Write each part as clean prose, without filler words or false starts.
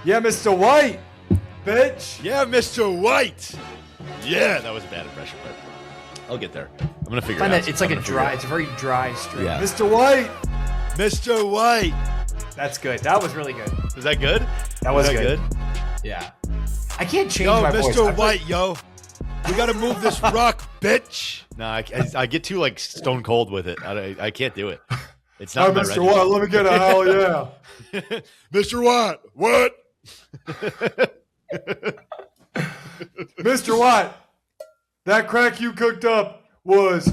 Yeah, Mr. White, bitch. Yeah, Mr. White. Yeah, that was a bad impression, but I'll get there. I'm gonna figure it out. It's like a very dry stream. Yeah. Mr. White. Mr. White. That's good. That was really good. Is that good? That was good. Yeah. I can't change Yo, my voice. Mr. White, yo. We gotta move this rock, bitch. Nah, I get too like stone cold with it. I can't do it. It's not my Mr. White, let me get a hell yeah. Mr. White, what? Mr. White, that crack you cooked up was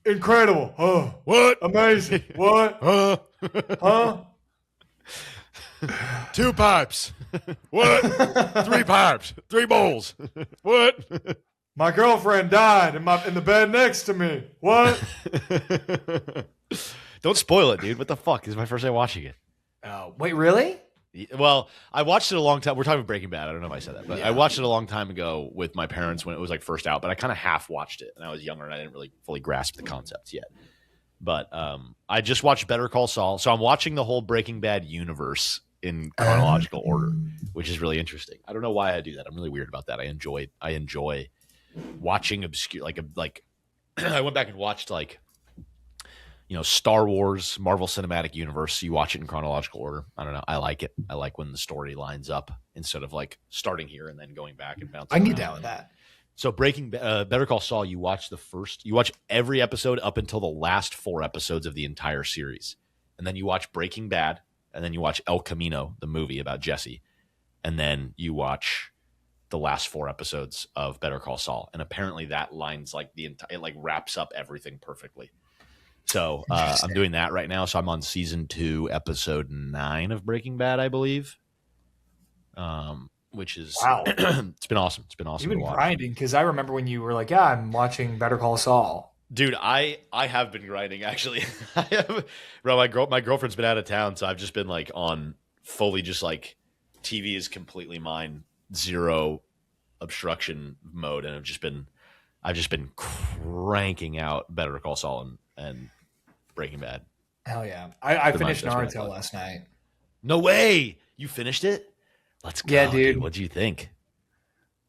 incredible. Oh, What? amazing. What? Huh? 2 pipes. What? 3 pipes. 3 bowls. What? My girlfriend died in the bed next to me. What? Don't spoil it, dude. What the fuck? This is my first time watching it. Oh, wait, really? Well, I watched it a long time. We're talking about Breaking Bad. I don't know if I said that, but I watched it a long time ago with my parents when it was like first out, but I kind of half watched it and I was younger and I didn't really fully grasp the concepts yet. But I just watched Better Call Saul. So I'm watching the whole Breaking Bad universe in chronological order, which is really interesting. I don't know why I do that. I'm really weird about that. I enjoy watching obscure, like I went back and watched Star Wars, Marvel Cinematic Universe. You watch it in chronological order. I don't know. I like it. I like when the story lines up instead of like starting here and then going back and bouncing. I can get down with that. So Better Call Saul, you watch every episode up until the last 4 episodes of the entire series. And then you watch Breaking Bad, and then you watch El Camino, the movie about Jesse. And then you watch the last 4 episodes of Better Call Saul. And apparently that lines like it like wraps up everything perfectly. So I'm doing that right now. So I'm on season 2, episode 9 of Breaking Bad, I believe. Which is wow. It's been awesome. It's been awesome. You've been grinding because I remember when you were like, "Yeah, I'm watching Better Call Saul." Dude, I have been grinding actually. Bro, my girlfriend's been out of town, so I've just been like on fully just like TV is completely mine, zero obstruction mode, and I've just been cranking out Better Call Saul and Breaking Bad. Hell yeah! I finished Naruto last night. No way! You finished it? Let's go. Yeah, dude. What'd you think?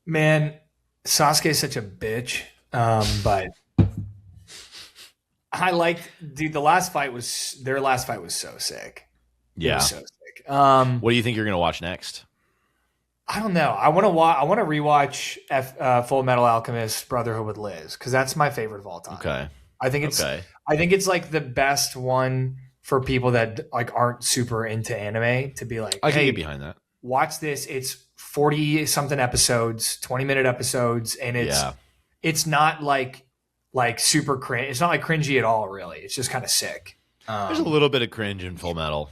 Man, Sasuke's such a bitch, but I liked. Dude, their last fight was so sick. Yeah, it was so sick. What do you think you're gonna watch next? I don't know. I want to rewatch Full Metal Alchemist Brotherhood with Liz because that's my favorite of all time. Okay, I think it's like the best one for people that like aren't super into anime to be like, I can get behind that. Watch this. It's 40 something episodes, 20-minute episodes, and it's not like super cringe. It's not like cringy at all, really. It's just kind of sick. There's a little bit of cringe in Full Metal.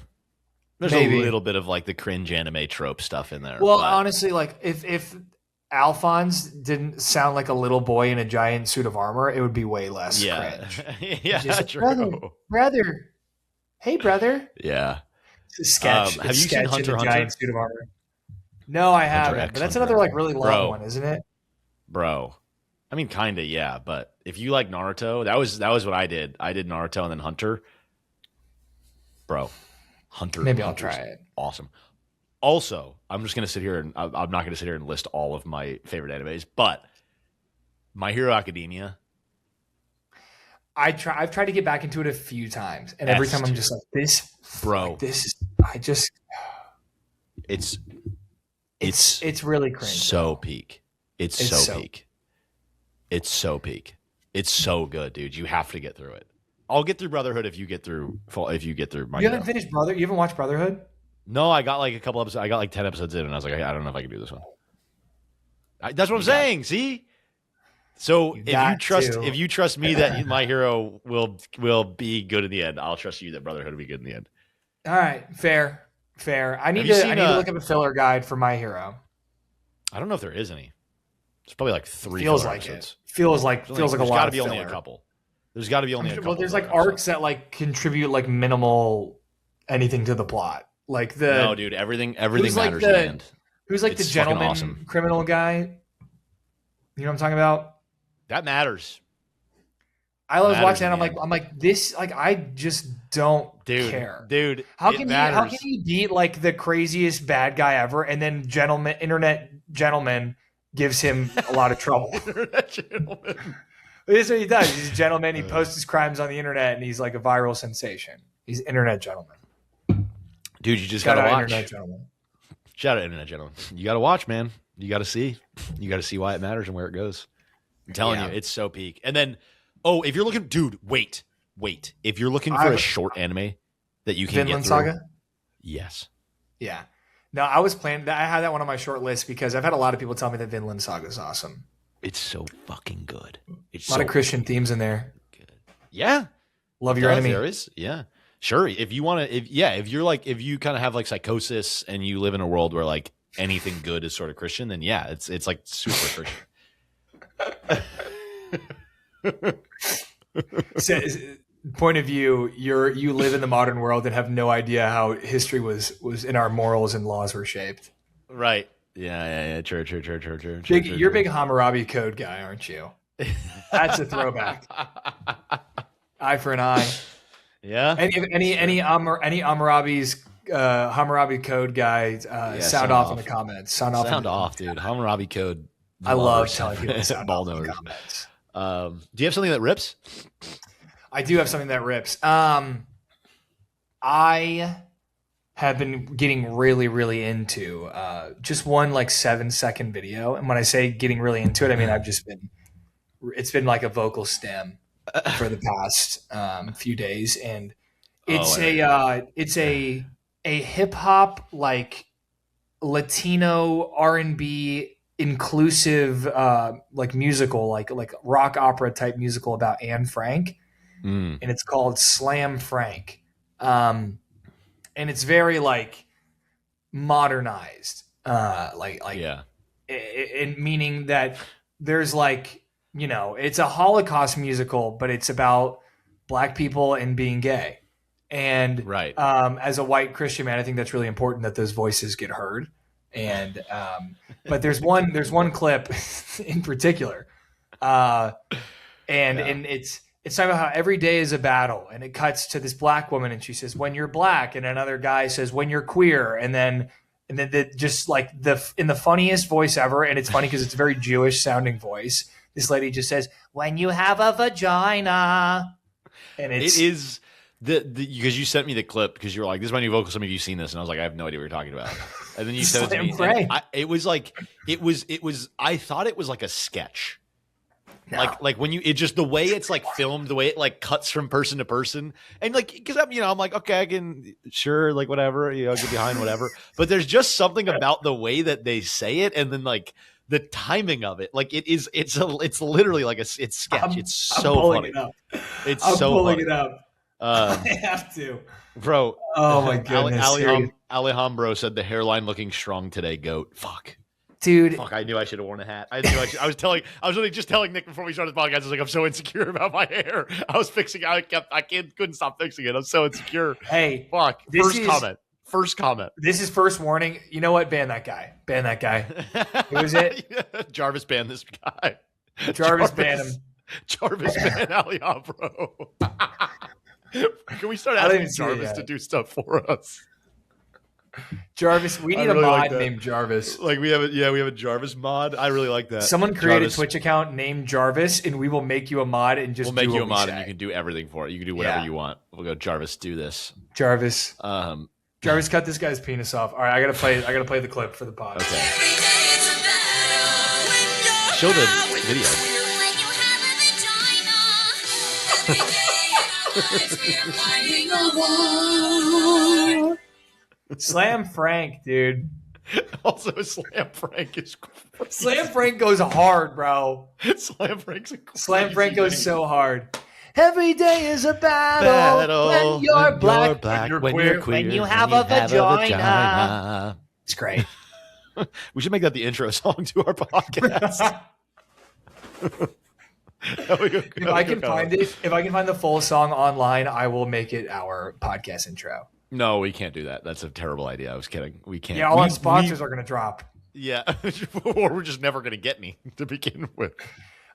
There's maybe a little bit of like the cringe anime trope stuff in there. Well, honestly, like if Alphonse didn't sound like a little boy in a giant suit of armor, it would be way less cringe. Yeah, like, true. Brother. Hey, brother. Yeah. Sketch. Have you seen Hunter x Hunter? Suit of armor. No, I haven't. But that's another like really long one, isn't it? Bro. I mean, kind of, yeah. But if you like Naruto, that was what I did. I did Naruto and then Hunter. Bro, Hunter. Maybe I'll try it. Awesome. Also, I'm just gonna sit here and I'm not gonna sit here and list all of my favorite animes, but My Hero Academia. I've tried to get back into it a few times, and every time I'm just like, this, bro. Like, this is. I just. It's really cringe. So peak. It's so peak. It's so peak. It's so good, dude. You have to get through it. I'll get through Brotherhood if you get through My Hero. You haven't finished Brotherhood? You haven't watched Brotherhood? No, I got like a couple episodes. I got like 10 episodes in, and I was like, I don't know if I can do this one. That's what I'm saying. See. So if you trust me that My Hero will be good in the end, I'll trust you that Brotherhood will be good in the end. All right, fair. I need to look up a filler guide for My Hero. I don't know if there is any. There's probably like 3 feels like episodes. It. Feels like a lot. There's got to be only a couple. There's got to be only a couple. Well, there's like arcs that like contribute like minimal anything to the plot. Like no, dude, everything matters in the end. Who's like the gentleman criminal guy? You know what I'm talking about? That matters. I was watching that. I'm like this. Like I just don't care. Dude, how can you beat like the craziest bad guy ever, and then internet gentleman gives him a lot of trouble? Internet gentleman. This is what he does. He's a gentleman. He posts his crimes on the internet, and he's like a viral sensation. He's internet gentleman. Dude, you just gotta watch. Internet gentleman. Shout out internet gentleman. You gotta watch, man. You gotta see. You gotta see why it matters and where it goes. I'm telling you, it's so peak. And then, if you're looking, dude, wait. If you're looking for a short anime that you can Vinland get through, Saga? Yes. Yeah. No, I was planning. I had that one on my short list because I've had a lot of people tell me that Vinland Saga is awesome. It's so fucking good. It's a lot of Christian themes in there. Good. Yeah. Love your enemy. There is. Yeah. Sure. If you want to, if you kind of have like psychosis and you live in a world where like anything good is sort of Christian, then yeah, it's like super Christian. So, point of view, you live in the modern world and have no idea how history was in our morals and laws were shaped. Right. Yeah. True. You're a big Hammurabi Code guy, aren't you? That's a throwback. Eye for an eye. Yeah. Any Hammurabi's Hammurabi Code guy, sound off in the comments. Sound off, dude. Hammurabi Code. I love telling people to sound off in the comments. Do you have something that rips? I do have something that rips. I have been getting really, really into just one like 7-second video. And when I say getting really into it, I mean it's been like a vocal stem for the past few days, and it's a hip hop like Latino R&B inclusive like musical, like rock opera type musical about Anne Frank, and it's called Slam Frank, and it's very like modernized, meaning that there's like, you know, it's a Holocaust musical, but it's about Black people and being gay. And right. As a white Christian man, I think that's really important that those voices get heard. And but there's one clip in particular, and it's talking about how every day is a battle, and it cuts to this Black woman, and she says, "When you're Black," and another guy says, "When you're queer," and then just like in the funniest voice ever, and it's funny because it's a very Jewish sounding voice. This lady just says, "When you have a vagina," and it is because you sent me the clip because you were like, "This is my new vocal." Some of you seen this, and I was like, "I have no idea what you're talking about." And then you sent it to me. It was. I thought it was like a sketch. No. Like when just the way it's like filmed, the way it like cuts from person to person, and like because I'm like, okay, I can like whatever, get behind whatever. But there's just something about the way that they say it, and then like the timing of it, like it's literally like it's sketch. It's so funny. I'm pulling it up. I have to, bro. Oh my goodness. Alejandro said the hairline looking strong today. Goat. Fuck. Dude. Fuck, I knew I should have worn a hat. I was really just telling Nick before we started the podcast, I was like, I'm so insecure about my hair. I was fixing it. Couldn't stop fixing it. I'm so insecure. Hey. Fuck. First comment. This is first warning. You know what? Ban that guy. Who is it? Jarvis banned this guy. Jarvis banned him. Jarvis banned Alejandro. Can we start asking Jarvis to do stuff for us? Jarvis, we need a mod named Jarvis. Like we have a Jarvis mod. I really like that. Someone create a Twitch account named Jarvis, and we will make you a mod and just we'll make you a mod, and you can do everything for it. You can do whatever you want. We'll go, Jarvis, do this. Jarvis. Jarvis, cut this guy's penis off. All right, I gotta play the clip for the pod. Okay. Show the video. Slam Frank, dude. Also, Slam Frank is crazy. Slam Frank goes hard, bro. Slam Frank goes so hard. Every day is a battle when you're black, when you're queer, when you have a vagina. It's great. We should make that the intro song to our podcast. If I can find the full song online, I will make it our podcast intro. No, we can't do that. That's a terrible idea. I was kidding. We can't. Yeah, all our sponsors are going to drop. Yeah, or we're just never going to get any to begin with.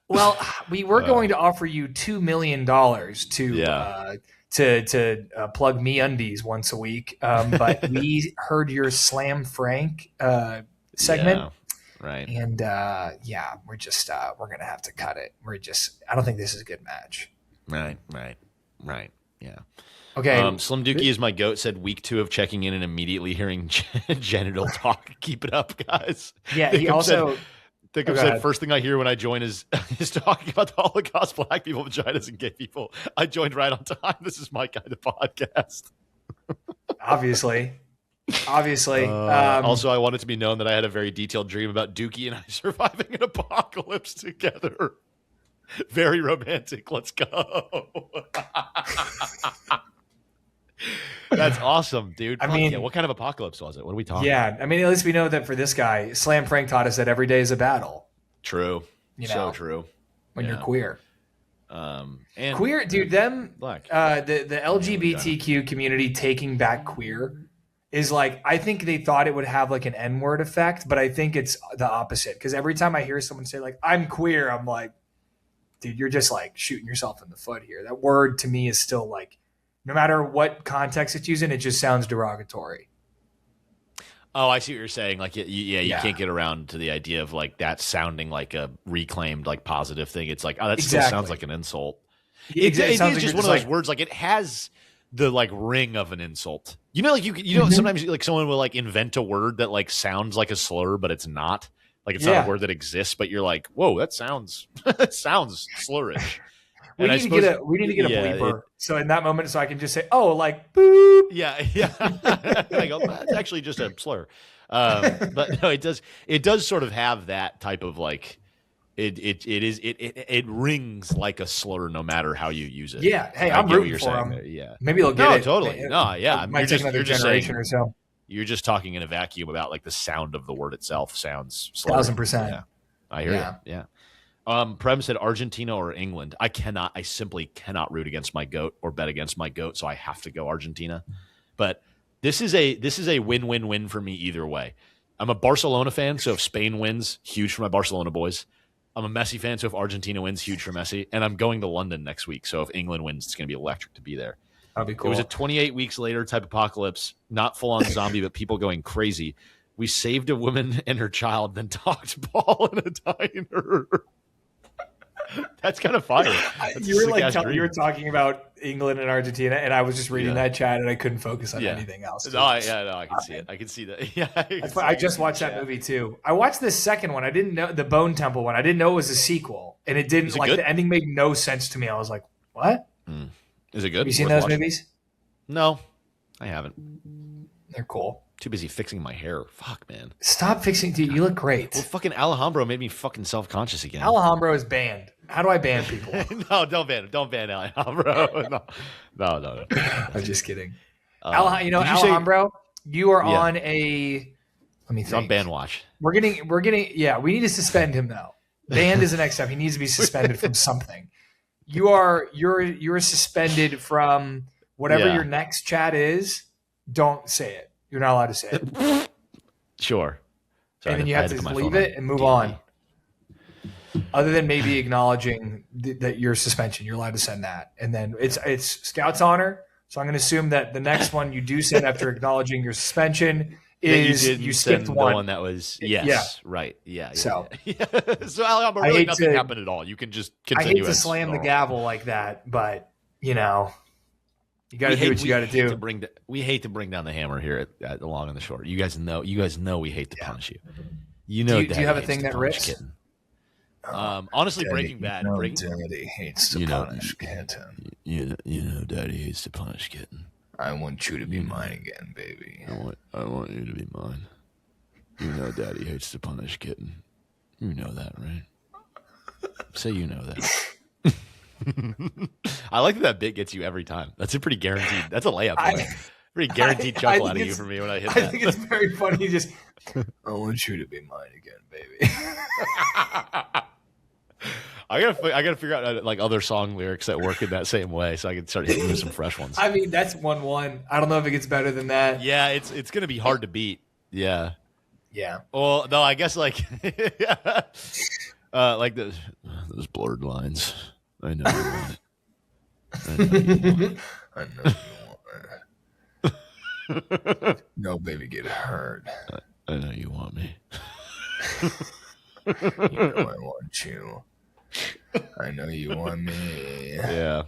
Well, we were going to offer you $2 million plug me undies once a week. But we heard your Slam Frank segment. Yeah, right. And we're gonna have to cut it. I don't think this is a good match. Right. Yeah. Okay. Slim Dookie is my goat. Said week 2 of checking in and immediately hearing genital talk. Keep it up, guys. Yeah. He also said first thing I hear when I join is talking about the Holocaust, black people, vaginas, and gay people. I joined right on time. This is my kind of podcast. Obviously. Also, I want it to be known that I had a very detailed dream about Dookie and I surviving an apocalypse together. Very romantic. Let's go. That's awesome, dude. What kind of apocalypse was it? What are we talking about? Yeah, I mean, at least we know that for this guy, Slam Frank taught us that every day is a battle. True. So true. When you're queer. And queer, dude, black. The LGBTQ community taking back queer is like, I think they thought it would have like an N-word effect, but I think it's the opposite. Because every time I hear someone say like, I'm queer, I'm like, dude, you're just like shooting yourself in the foot here. That word to me is still like, no matter what context it's used in, it just sounds derogatory. Oh, I see what you're saying. Like, you can't get around to the idea of like that sounding like a reclaimed, like positive thing. It's like, oh, that still sounds like an insult. It is like just one of those words. Like it has the like ring of an insult. You know, like sometimes like someone will like invent a word that like sounds like a slur, but it's not. Like it's not a word that exists, but you're like, whoa, that sounds slurish. We need to get a bleeper. So in that moment, so I can just say, oh, like, boop. Yeah. Like, oh, that's actually just a slur. But no, it does sort of have that type of like, it rings like a slur no matter how you use it. Yeah. Hey, I'm rooting for him. Yeah. Maybe they'll get it. Totally. No, yeah. It might take another generation or so. You're just talking in a vacuum about like the sound of the word itself sounds slurry. 1,000%. Yeah. I hear you. Yeah. Prem said Argentina or England. I simply cannot root against my goat or bet against my goat, so I have to go Argentina. But this is a win-win-win for me either way. I'm a Barcelona fan, so if Spain wins, huge for my Barcelona boys. I'm a Messi fan, so if Argentina wins, huge for Messi. And I'm going to London next week, so if England wins, it's going to be electric to be there. That'd be cool. It was a 28 weeks later type apocalypse, not full-on zombie, but people going crazy. We saved a woman and her child, then talked ball in a diner. That's kind of fire. You were talking about England and Argentina, and I was just reading that chat, and I couldn't focus on anything else. I can see it. I can see that. Yeah, I just watched that movie too. I watched the second one. I didn't know the Bone Temple one. I didn't know it was a sequel, and it didn't like good? The ending made no sense to me. I was like, "What? Is it good? Have you seen those movies? No, I haven't. They're cool. Too busy fixing my hair. Fuck, man. Stop fixing, dude. You look great. Well, fucking Alejandro made me fucking self-conscious again. Alejandro is banned. How do I ban people? No, don't ban him. Don't ban Alejandro. No. I'm just kidding. Alejandro, you are on a. Let me think. On ban watch. We're getting. Yeah, we need to suspend him though. Banned is the next step. He needs to be suspended from something. You're suspended from whatever your next chat is. Don't say it. You're not allowed to say it. Sure. Sorry, and then you have to leave it and move on. Other than maybe acknowledging that your suspension, you're allowed to send that. And then it's Scout's honor. So I'm going to assume that the next one you do send after acknowledging your suspension is you skipped one. The one that was, right. Yeah. So Alejandro, really nothing happened at all. You can just continue. I hate to slam the gavel like that, but you know. You got to do what you got to do. We hate to bring down the hammer here at the long and the short. You guys know we hate to punish you. You know. Do you have a thing that rips? Honestly, Breaking Bad. Daddy hates to punish kitten. You know, Daddy hates to punish kitten. I want you to be mine again, baby. I want you to be mine. You know, Daddy hates to punish kitten. You know that, right? Say you know that. I like that bit gets you every time. That's a pretty guaranteed. That's a layup. Pretty guaranteed chuckle out of you for me when I hit that. I think it's very funny. Just, I want you to be mine again, baby. I gotta figure out like other song lyrics that work in that same way, so I can start hitting with some fresh ones. I mean, that's 1-1. I don't know if it gets better than that. Yeah, it's gonna be hard to beat. Yeah. Well, no, I guess like like those blurred lines. I know you want it. I know you want. No, baby, get hurt. I know you want me. You know I want you. I know you want me. Yeah.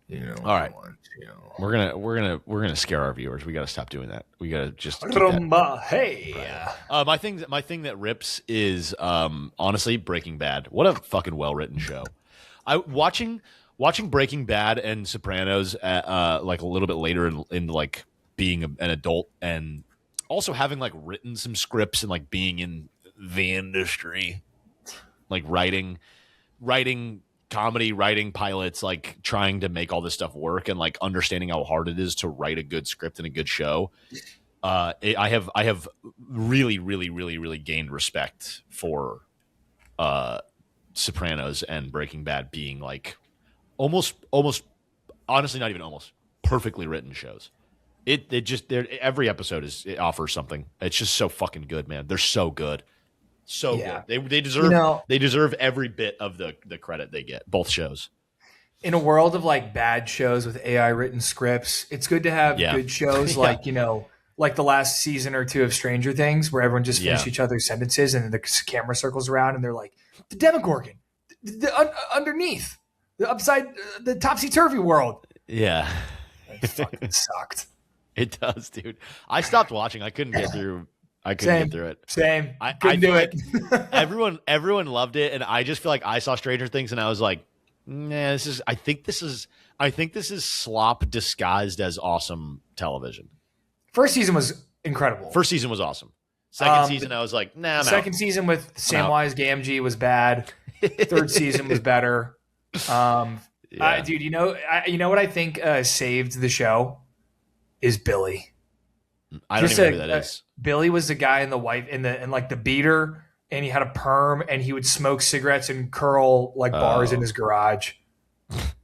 You know All right. I want you. We're gonna scare our viewers. We got to stop doing that. We got to just keep that. Rumba, hey. Right. My thing that rips is honestly Breaking Bad. What a fucking well written show. Watching Breaking Bad and Sopranos like a little bit later in like being an adult, and also having like written some scripts and like being in the industry, like writing comedy, writing pilots, like trying to make all this stuff work, and like understanding how hard it is to write a good script and a good show. I have really, really, really, really gained respect for Sopranos and Breaking Bad being like almost, honestly, not even almost perfectly written shows. It just every episode it offers something. It's just so fucking good, man. They're so good. So good. They deserve every bit of the credit they get. Both shows. In a world of like bad shows with AI written scripts, it's good to have good shows like like the last season or two of Stranger Things, where everyone just finished each other's sentences and then the camera circles around and they're like, the Demogorgon, underneath, the upside, the topsy turvy world. Yeah, it fucking sucked. It does, dude. I stopped watching. I couldn't get through. Get through it. Same. I couldn't do it. everyone loved it, and I just feel like I saw Stranger Things, and I was like, nah, I think this is slop disguised as awesome television. First season was incredible. First seson was awime. Second season, I was like, nah. Second season with Samwise Gamgee was bad. Third season was better. Dude, you know what I think saved the show is Billy. I don't even know who that is. Billy was the guy in the white in like the beater, and he had a perm, and he would smoke cigarettes and curl like bars in his garage,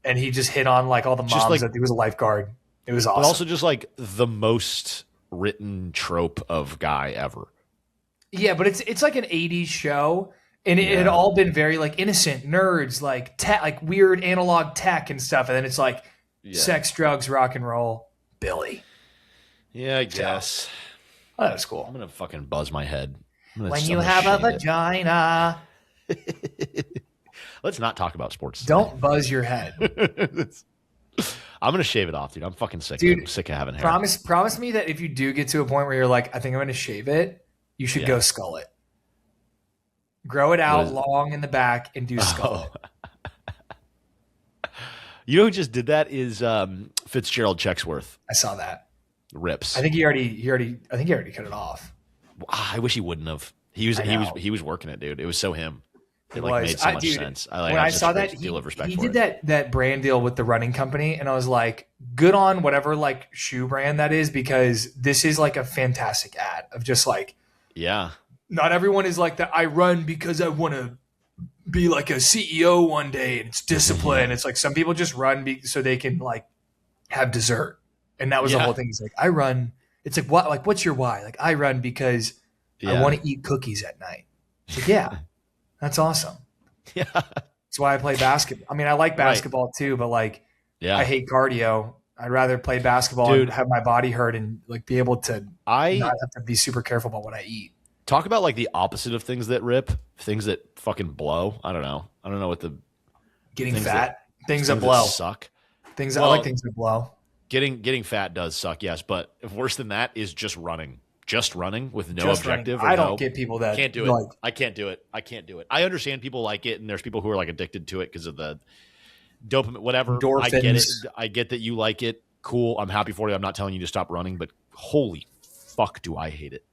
and he just hit on like all the moms that he was a lifeguard. It was awesome. But also just like the most written trope of guy ever. Yeah, but it's like an 80s show, and it had all been very like innocent nerds, like like weird analog tech and stuff, and then it's like sex, drugs, rock and roll. Billy. Yeah, I guess. Oh, that was cool. I'm gonna fucking buzz my head. When you have a vagina. Let's not talk about sports. Don't buzz your head. I'm gonna shave it off, dude. I'm fucking sick. Dude, I'm sick of having hair. Promise me that if you do get to a point where you're like, I think I'm gonna shave it, you should go skull it. Grow it out long in the back and do skull it. You know who just did that is Fitzgerald Checksworth. I saw that. Rips. I think he already cut it off. I wish he wouldn't have. He was working it, dude. It was so him. It like made so much sense. When I saw that, he did that brand deal with the running company, and I was like, good on whatever like shoe brand that is, because this is like a fantastic ad of just like, not everyone is like that. I run because I want to be like a CEO one day, and it's discipline. It's like some people just run so they can like have dessert, and that was the whole thing. It's like, I run. It's like, what? Like, what's your why? Like, I run because I want to eat cookies at night. It's like, that's awesome. Yeah. That's why I play basketball. I mean, I like basketball too, but like, I hate cardio. I'd rather play basketball and have my body hurt and like be able to not have to be super careful about what I eat. Talk about like the opposite of things that rip, things that fucking blow. I don't know what the getting fat, things that blow suck. I like things that blow. Getting fat does suck, yes, but worse than that is just running. Just running with no objective. I don't get people that can't do it. I can't do it. I understand people like it, and there's people who are like addicted to it because of the dopamine, whatever. Endorphins. I get it. I get that you like it. Cool. I'm happy for you. I'm not telling you to stop running, but holy fuck, do I hate it.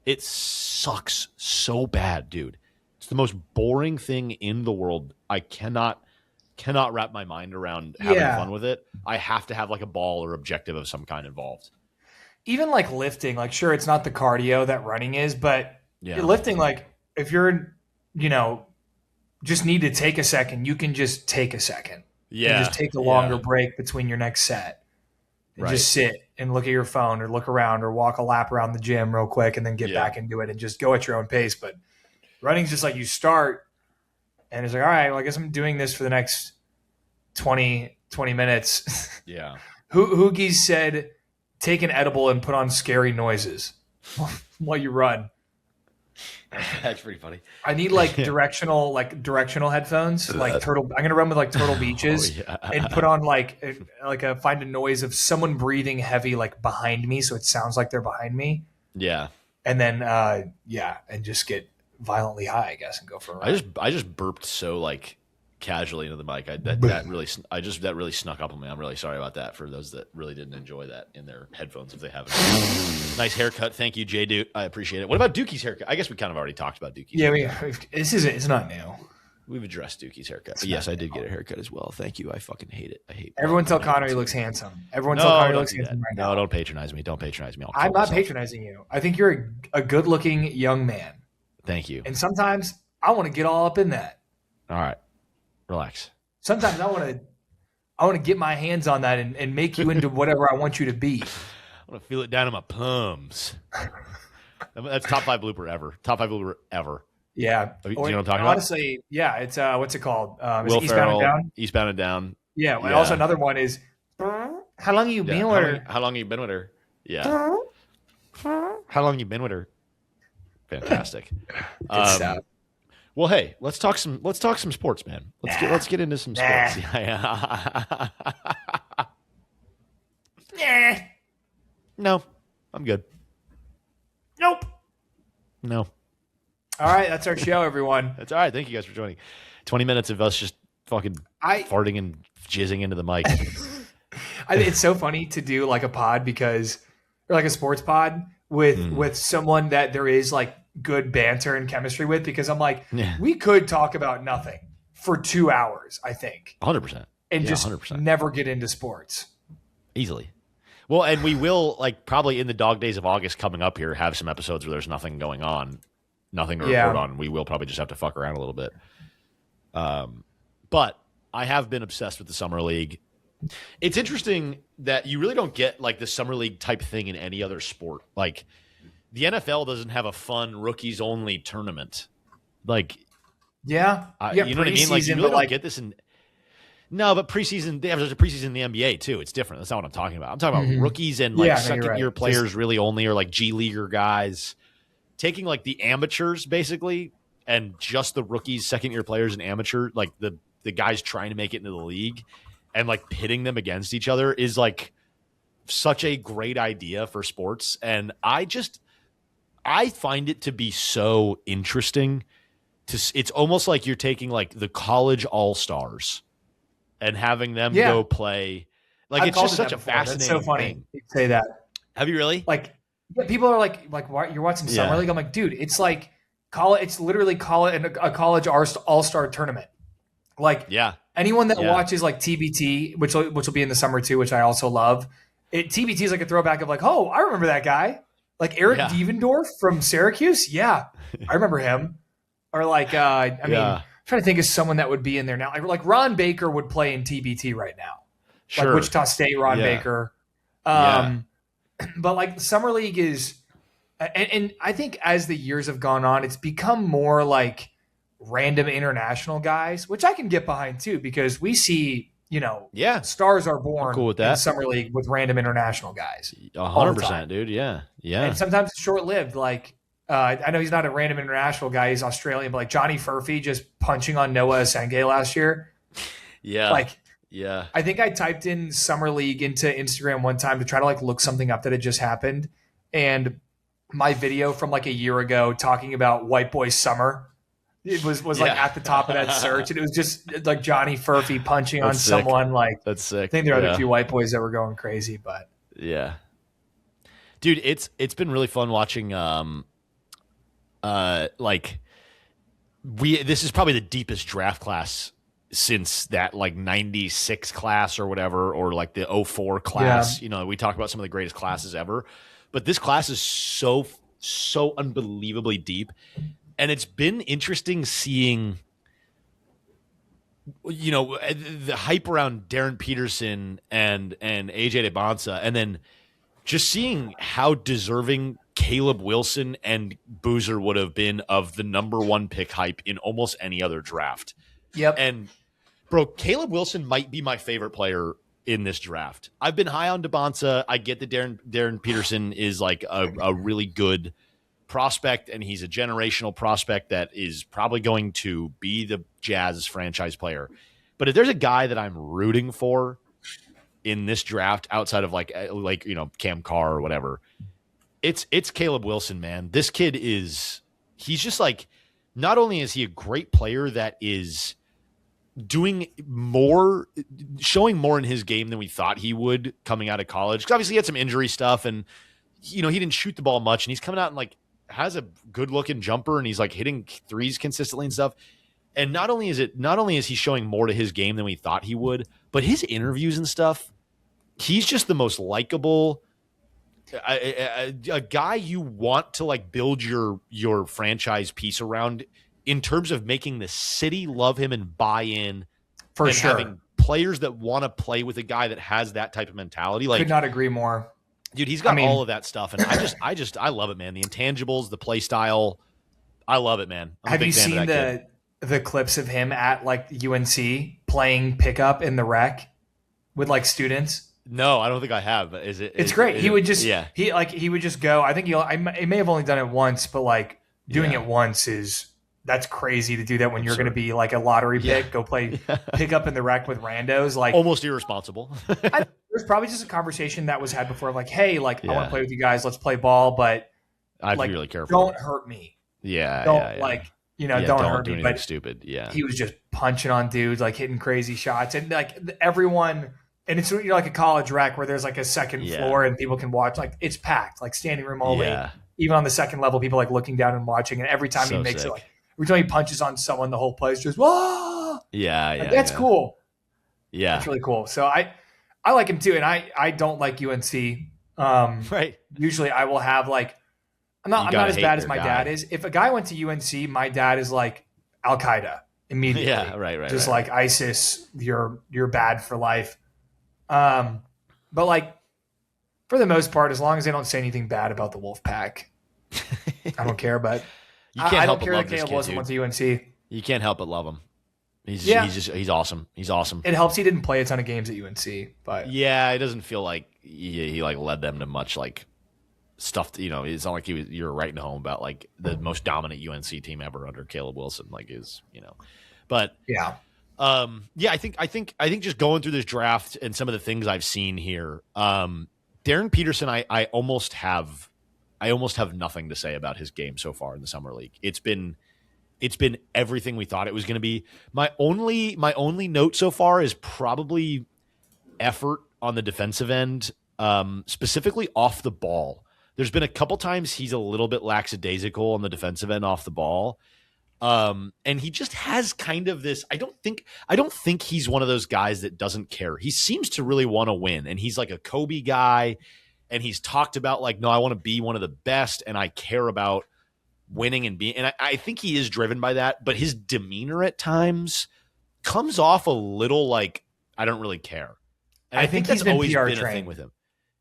It sucks so bad, dude. It's the most boring thing in the world. I cannot wrap my mind around having fun with it. I have to have like a ball or objective of some kind involved. Even like lifting, like sure, it's not the cardio that running is, but lifting, like if you're, just need to take a second, you can just take a second. Yeah. And just take a longer break between your next set. And just sit and look at your phone or look around or walk a lap around the gym real quick and then get back into it and just go at your own pace. But running's just like you start and it's like, all right, well, I guess I'm doing this for the next 20 minutes. Yeah. Hoogie said, "Take an edible and put on scary noises while you run." That's pretty funny. I need like directional headphones, like Turtle. I'm gonna run with like Turtle Beaches and put on find a noise of someone breathing heavy like behind me, so it sounds like they're behind me. Yeah. And then and just get violently high, I guess, and go for a ride. I just burped so like casually into the mic. That really snuck up on me. I'm really sorry about that for those that really didn't enjoy that in their headphones if they haven't. Nice haircut, thank you, Jay Duke. I appreciate it. What about Dookie's haircut? I guess we kind of already talked about Dookie's. Yeah, it's not new. We've addressed Dookie's haircut. But yes, I did get a haircut as well. Thank you. I fucking hate it. I hate. Everyone tell Connor he looks handsome. Everyone tell Connor he looks handsome right now. No, don't patronize me. Don't patronize me. I'm not patronizing you. I think you're a good-looking young man. Thank you. And sometimes I want to get all up in that. All right, relax. Sometimes I want to get my hands on that and make you into whatever I want you to be. I want to feel it down in my plums. That's top 5 blooper ever. Top 5 blooper ever. Yeah. Do you know what I'm talking about? Honestly, yeah. It's what's it called? Will Eastbound Ferrell, and Down. Eastbound and Down. Yeah. And also another one is how long you been with her? How long you been with her? Yeah. How long you been with her? Fantastic. Good stuff. Well, hey, let's talk some sports, man. Let's get into some sports. No, I'm good. Nope. No. All right, that's our show, everyone. That's all right. Thank you guys for joining. 20 minutes of us just fucking farting and jizzing into the mic. It's so funny to do like a pod or like a sports pod with someone that there is like good banter and chemistry with, because I'm like, we could talk about nothing for 2 hours, I think. 100%. And just 100%. Never get into sports. Easily. Well, and we will, like, probably in the dog days of August coming up here, have some episodes where there's nothing going on, nothing to report on. We will probably just have to fuck around a little bit. But I have been obsessed with the Summer League. It's interesting that you really don't get, like, the Summer League type thing in any other sport. Like, the NFL doesn't have a fun rookies-only tournament. Like, you know what I mean? Like, you really don't get this in... No, but preseason, there's a preseason in the NBA too. It's different. That's not what I'm talking about. I'm talking about rookies and like second-year players really only, or like G-leaguer guys. Taking like the amateurs basically and just the rookies, second-year players and amateur, like the guys trying to make it into the league and like pitting them against each other is like such a great idea for sports. And I find it to be so interesting. It's almost like you're taking like the college all-stars and having them go play. Like, it's just such a fascinating That's so funny thing. you say that. Have you really? Like, people are like, why, you're watching Summer League? I'm like, dude, it's like it's literally a college all-star tournament. Like, anyone that watches like TBT, which will be in the summer too, which I also love. TBT is like a throwback of like, oh, I remember that guy. Like Eric Devendorf from Syracuse. Yeah, I remember him. Or like, I'm trying to think of someone that would be in there now. Like Ron Baker would play in TBT right now. Sure. Like Wichita State, Ron Baker. But like Summer League is, and I think as the years have gone on, it's become more like random international guys, which I can get behind too, because we see, stars are born cool with that. In Summer League with random international guys. 100%, dude. Yeah. Yeah. And sometimes it's short-lived. Like, I know he's not a random international guy. He's Australian, but like Johnny Furphy just punching on Noah Asenge last year. Yeah. Like, I think I typed in Summer League into Instagram one time to try to like look something up that had just happened. And my video from like a year ago talking about White Boy Summer, it was like at the top of that search. And it was just like Johnny Furphy punching on someone. Like, that's sick. I think there are a few white boys that were going crazy, but yeah. Dude, it's been really fun watching this is probably the deepest draft class since that like 96 class or whatever, or like the 04 class. We talk about some of the greatest classes ever, but this class is so unbelievably deep. And it's been interesting seeing, the hype around Darren Peterson and AJ DeBonsa, and then just seeing how deserving Caleb Wilson and Boozer would have been of the number 1 pick hype in almost any other draft. Yep. And bro, Caleb Wilson might be my favorite player in this draft. I've been high on DeBonsa. I get that Darren Peterson is like a really good prospect, and he's a generational prospect that is probably going to be the Jazz franchise player. But if there's a guy that I'm rooting for in this draft outside of like Cam Carr or whatever, it's Caleb Wilson, man. This kid he's just like, not only is he a great player that is doing more, showing more in his game than we thought he would coming out of college. Because obviously he had some injury stuff, and he didn't shoot the ball much, and he's coming out and like has a good looking jumper, and he's like hitting threes consistently and stuff. And not only is he showing more to his game than we thought he would, but his interviews and stuff, he's just the most likable, a guy you want to like build your franchise piece around in terms of making the city love him and buy in, for and sure. having players that want to play with a guy that has that type of mentality. Like, could not agree more. Dude, he's got all of that stuff, and I love it, man. The intangibles, the play style, I love it, man. Have you seen the clips of him at like UNC playing pickup in the rec with like students? No, I don't think I have. But It's great. He would just he would just go. I think he may have only done it once, but like doing it once that's crazy to do that when you're going to be like a lottery pick. Go play pickup in the rec with randos, like almost irresponsible. There's probably just a conversation that was had before, like, hey, like I want to play with you guys. Let's play ball, but I have to be really careful. Don't hurt me. Don't hurt do me. anything But stupid. Yeah, he was just punching on dudes, like hitting crazy shots, and like everyone. And it's like a college rec where there's like a second floor and people can watch. Like it's packed, like standing room only. Yeah. Even on the second level, people like looking down and watching. And every time he makes it, like every time he punches on someone, the whole place just whoa. Yeah, that's cool. Yeah, that's really cool. So I like him too, and I don't like UNC. Right. Usually, I will have like I'm not as bad as my dad is. If a guy went to UNC, my dad is like Al Qaeda immediately. Yeah, right. Just like ISIS, you're bad for life. But like for the most part, as long as they don't say anything bad about the Wolfpack, I don't care. But I don't care that Caleb Wilson went to UNC. You can't help but love him. He's awesome. He's awesome. It helps he didn't play a ton of games at UNC, but yeah, it doesn't feel like he like led them to much like stuff. It's not like you're writing home about like the most dominant UNC team ever under Caleb Wilson, like but yeah. I think just going through this draft and some of the things I've seen here, Darren Peterson, I almost have nothing to say about his game so far in the summer league. It's been everything we thought it was going to be. My only note so far is probably effort on the defensive end, specifically off the ball. There's been a couple times he's a little bit lackadaisical on the defensive end off the ball. And he just has kind of this, I don't think he's one of those guys that doesn't care. He seems to really want to win, and he's like a Kobe guy, and he's talked about like, no, I want to be one of the best, and I care about winning and being, and I think he is driven by that, but his demeanor at times comes off a little like, I don't really care. And I think that's always been a thing with him.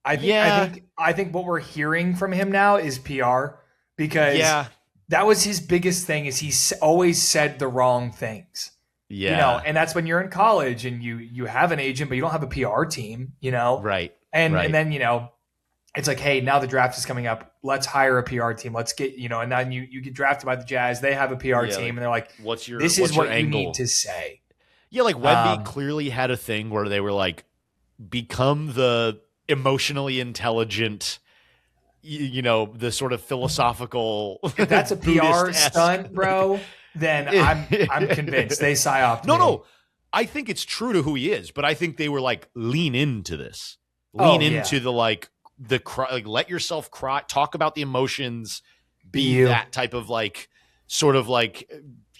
I think what we're hearing from him now is PR, because that was his biggest thing, is he always said the wrong things. Yeah. And that's when you're in college and you have an agent, but you don't have a PR team, Right. And then, it's like, hey, now the draft is coming up. Let's hire a PR team. Let's get, and then you get drafted by the Jazz. They have a PR team, and they're like, this is what you need to say. Yeah, like Wemby clearly had a thing where they were like, become the emotionally intelligent, the sort of philosophical. If that's a PR stunt, bro, then I'm convinced they psyoped me. No, I think it's true to who he is, but I think they were like, lean into this, into the like the cry, like let yourself cry, talk about the emotions, be that type of like sort of like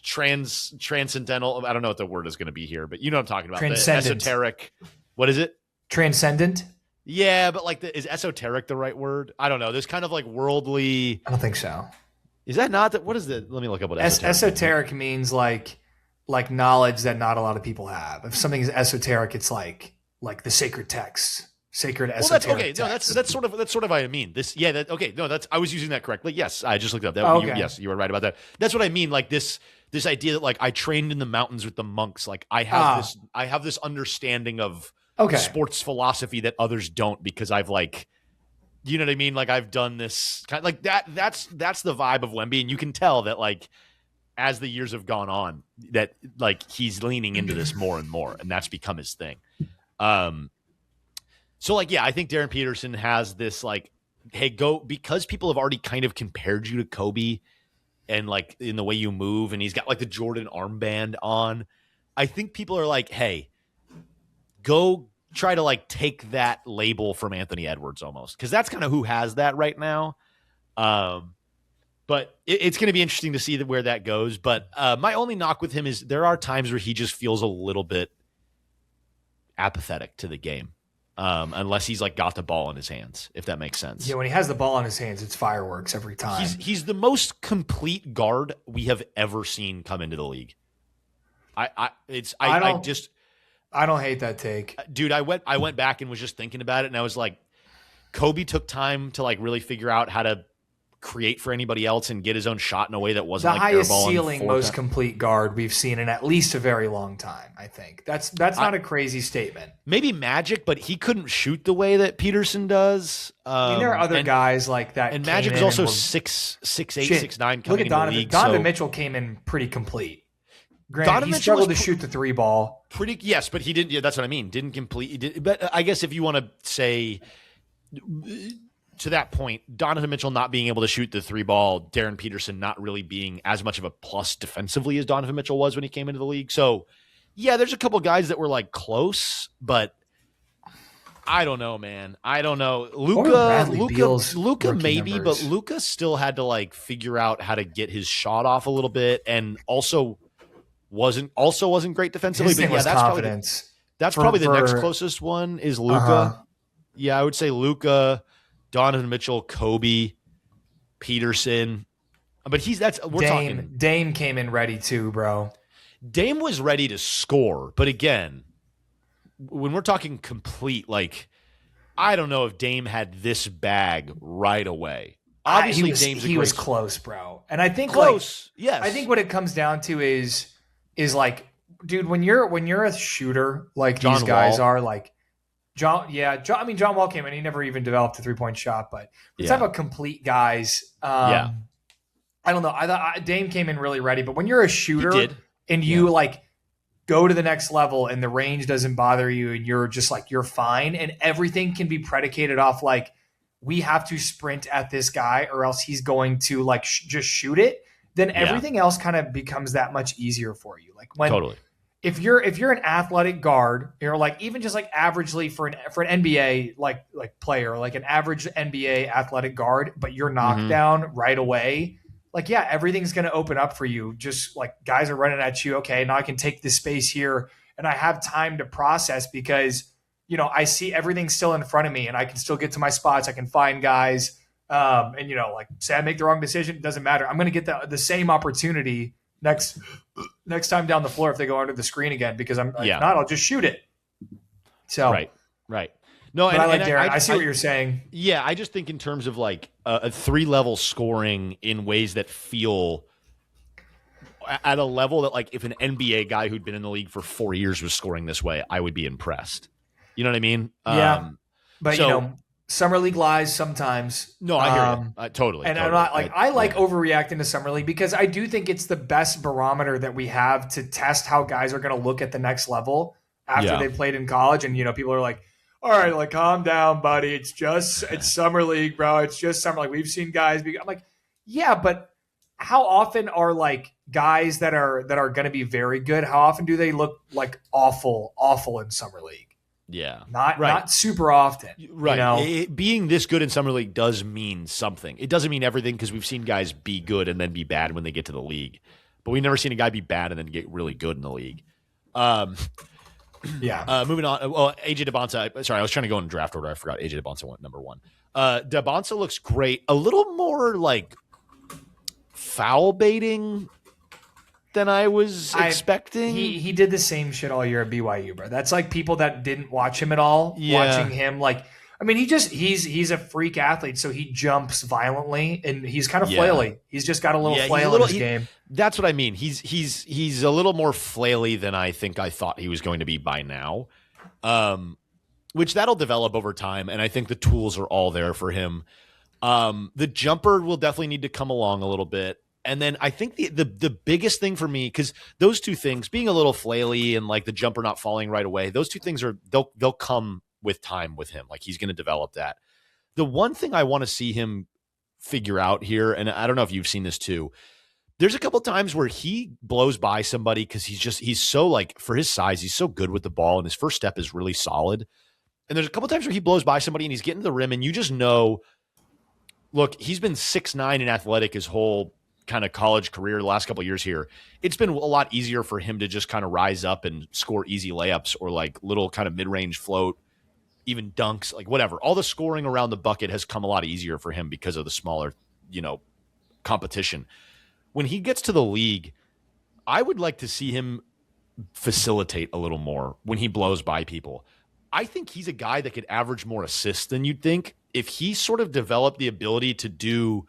transcendental. I don't know what the word is going to be here, but you know what I'm talking about. Transcendent. The esoteric. What is it? Transcendent. Yeah, but like, is esoteric the right word? I don't know. There's kind of like worldly. I don't think so. Is that not that? What is it? Let me look up what esoteric means. Like knowledge that not a lot of people have. If something is esoteric, it's like the sacred text, sacred esoteric. Well, that's okay. Text. No, that's sort of what I mean. This, yeah. That okay. No, I was using that correctly. Yes, I just looked up that. Okay. Yes, you were right about that. That's what I mean. Like this idea that like I trained in the mountains with the monks. Like I have this understanding of Okay. sports philosophy that others don't because I've like, you know what I mean? Like I've done this kind of like that. That's the vibe of Wemby. And you can tell that like, as the years have gone on, that like he's leaning into this more and more, and that's become his thing. So like, yeah, I think Darren Peterson has this like, hey, go, because people have already kind of compared you to Kobe and like in the way you move, and he's got like the Jordan armband on. I think people are like, hey, go try to like take that label from Anthony Edwards almost, because that's kind of who has that right now. But it's going to be interesting to see where that goes. But my only knock with him is there are times where he just feels a little bit apathetic to the game, unless he's like got the ball in his hands, if that makes sense. Yeah, when he has the ball in his hands, it's fireworks every time. He's the most complete guard we have ever seen come into the league. I don't hate that take, dude. I went back and was just thinking about it, and I was like, Kobe took time to like really figure out how to create for anybody else and get his own shot in a way that wasn't the like highest airball ceiling, most complete guard we've seen in at least a very long time. I think that's not a crazy statement. Maybe Magic, but he couldn't shoot the way that Peterson does. I mean, there are other guys like that, and Magic is also 6'8", 6'9", coming look at into the league. Donovan Mitchell came in pretty complete. Granted, he struggled to shoot the three ball. Yes, but he didn't. Yeah, that's what I mean. Didn't complete. But I guess if you want to say, to that point, Donovan Mitchell not being able to shoot the three ball, Darren Peterson not really being as much of a plus defensively as Donovan Mitchell was when he came into the league. So, yeah, there's a couple guys that were like close, but I don't know, man. I don't know. Luka maybe, numbers. but Luka still had to like figure out how to get his shot off a little bit, and also wasn't great defensively. His but thing was confidence. That's probably the next closest one is Luka. Yeah, I would say Luka, Donovan Mitchell, Kobe, Peterson. But Dame came in ready too, bro. Dame was ready to score, but again, when we're talking complete, like, I don't know if Dame had this bag right away. Obviously, he was close, bro. And I think close. Yes. I think what it comes down to is like, dude, when you're a shooter like John these guys Wall. are, like John Wall came in, he never even developed a 3-point shot, but we're talking about complete guys. I don't know. I thought Dame came in really ready, but when you're a shooter and you like go to the next level and the range doesn't bother you and you're just like, you're fine, and everything can be predicated off like, we have to sprint at this guy or else he's going to like just shoot it, then everything else kind of becomes that much easier for you. Like when if you're an athletic guard, you're like, even just like averagely for an NBA like player, like an average NBA athletic guard, but you're knocked down right away. Like, yeah, everything's going to open up for you. Just like guys are running at you. Okay, now I can take this space here and I have time to process because, you know, I see everything still in front of me and I can still get to my spots. I can find guys. And, you know, like say I make the wrong decision, it doesn't matter. I'm going to get the same opportunity next time down the floor if they go under the screen again, because I'm like, not, I'll just shoot it. So right. No, but I like Darren. I see what you're saying. Yeah, I just think in terms of like a 3-level scoring in ways that feel at a level that like if an NBA guy who'd been in the league for 4 years was scoring this way, I would be impressed. You know what I mean? Yeah. But you know, Summer League lies sometimes. No, I hear you. Totally. And I'm not like, I like overreacting to Summer League because I do think it's the best barometer that we have to test how guys are going to look at the next level after they've played in college. And, you know, people are like, all right, like, calm down, buddy. It's Summer League, bro. It's just Summer League. We've seen guys be, I'm like, yeah, but how often are like guys that are going to be very good, how often do they look like awful in Summer League? Yeah. Not super often. Right. You know? Being this good in Summer League does mean something. It doesn't mean everything because we've seen guys be good and then be bad when they get to the league. But we've never seen a guy be bad and then get really good in the league. Moving on. Well, AJ DeBonsa. Sorry, I was trying to go in draft order. I forgot AJ DeBonsa went number 1. DeBonsa looks great. A little more like foul baiting than I was expecting. He did the same shit all year at BYU, bro. That's like people that didn't watch him at all. Watching him, like, I mean, he's a freak athlete, so he jumps violently and he's kind of flaily. He's just got a little flail in his game. That's what I mean. He's a little more flaily than I think I thought he was going to be by now. which that'll develop over time. And I think the tools are all there for him. The jumper will definitely need to come along a little bit. And then I think the biggest thing for me, because those two things, being a little flaily and like the jumper not falling right away, those two things they'll come with time with him. Like he's going to develop that. The one thing I want to see him figure out here, and I don't know if you've seen this too, there's a couple times where he blows by somebody because he's so like, for his size, he's so good with the ball and his first step is really solid. And there's a couple times where he blows by somebody and he's getting to the rim and you just know, look, he's been 6'9" and athletic his whole kind of college career, the last couple of years here. It's been a lot easier for him to just kind of rise up and score easy layups or like little kind of mid-range float, even dunks, like whatever. All the scoring around the bucket has come a lot easier for him because of the smaller, competition. When he gets to the league, I would like to see him facilitate a little more when he blows by people. I think he's a guy that could average more assists than you'd think if he sort of developed the ability to do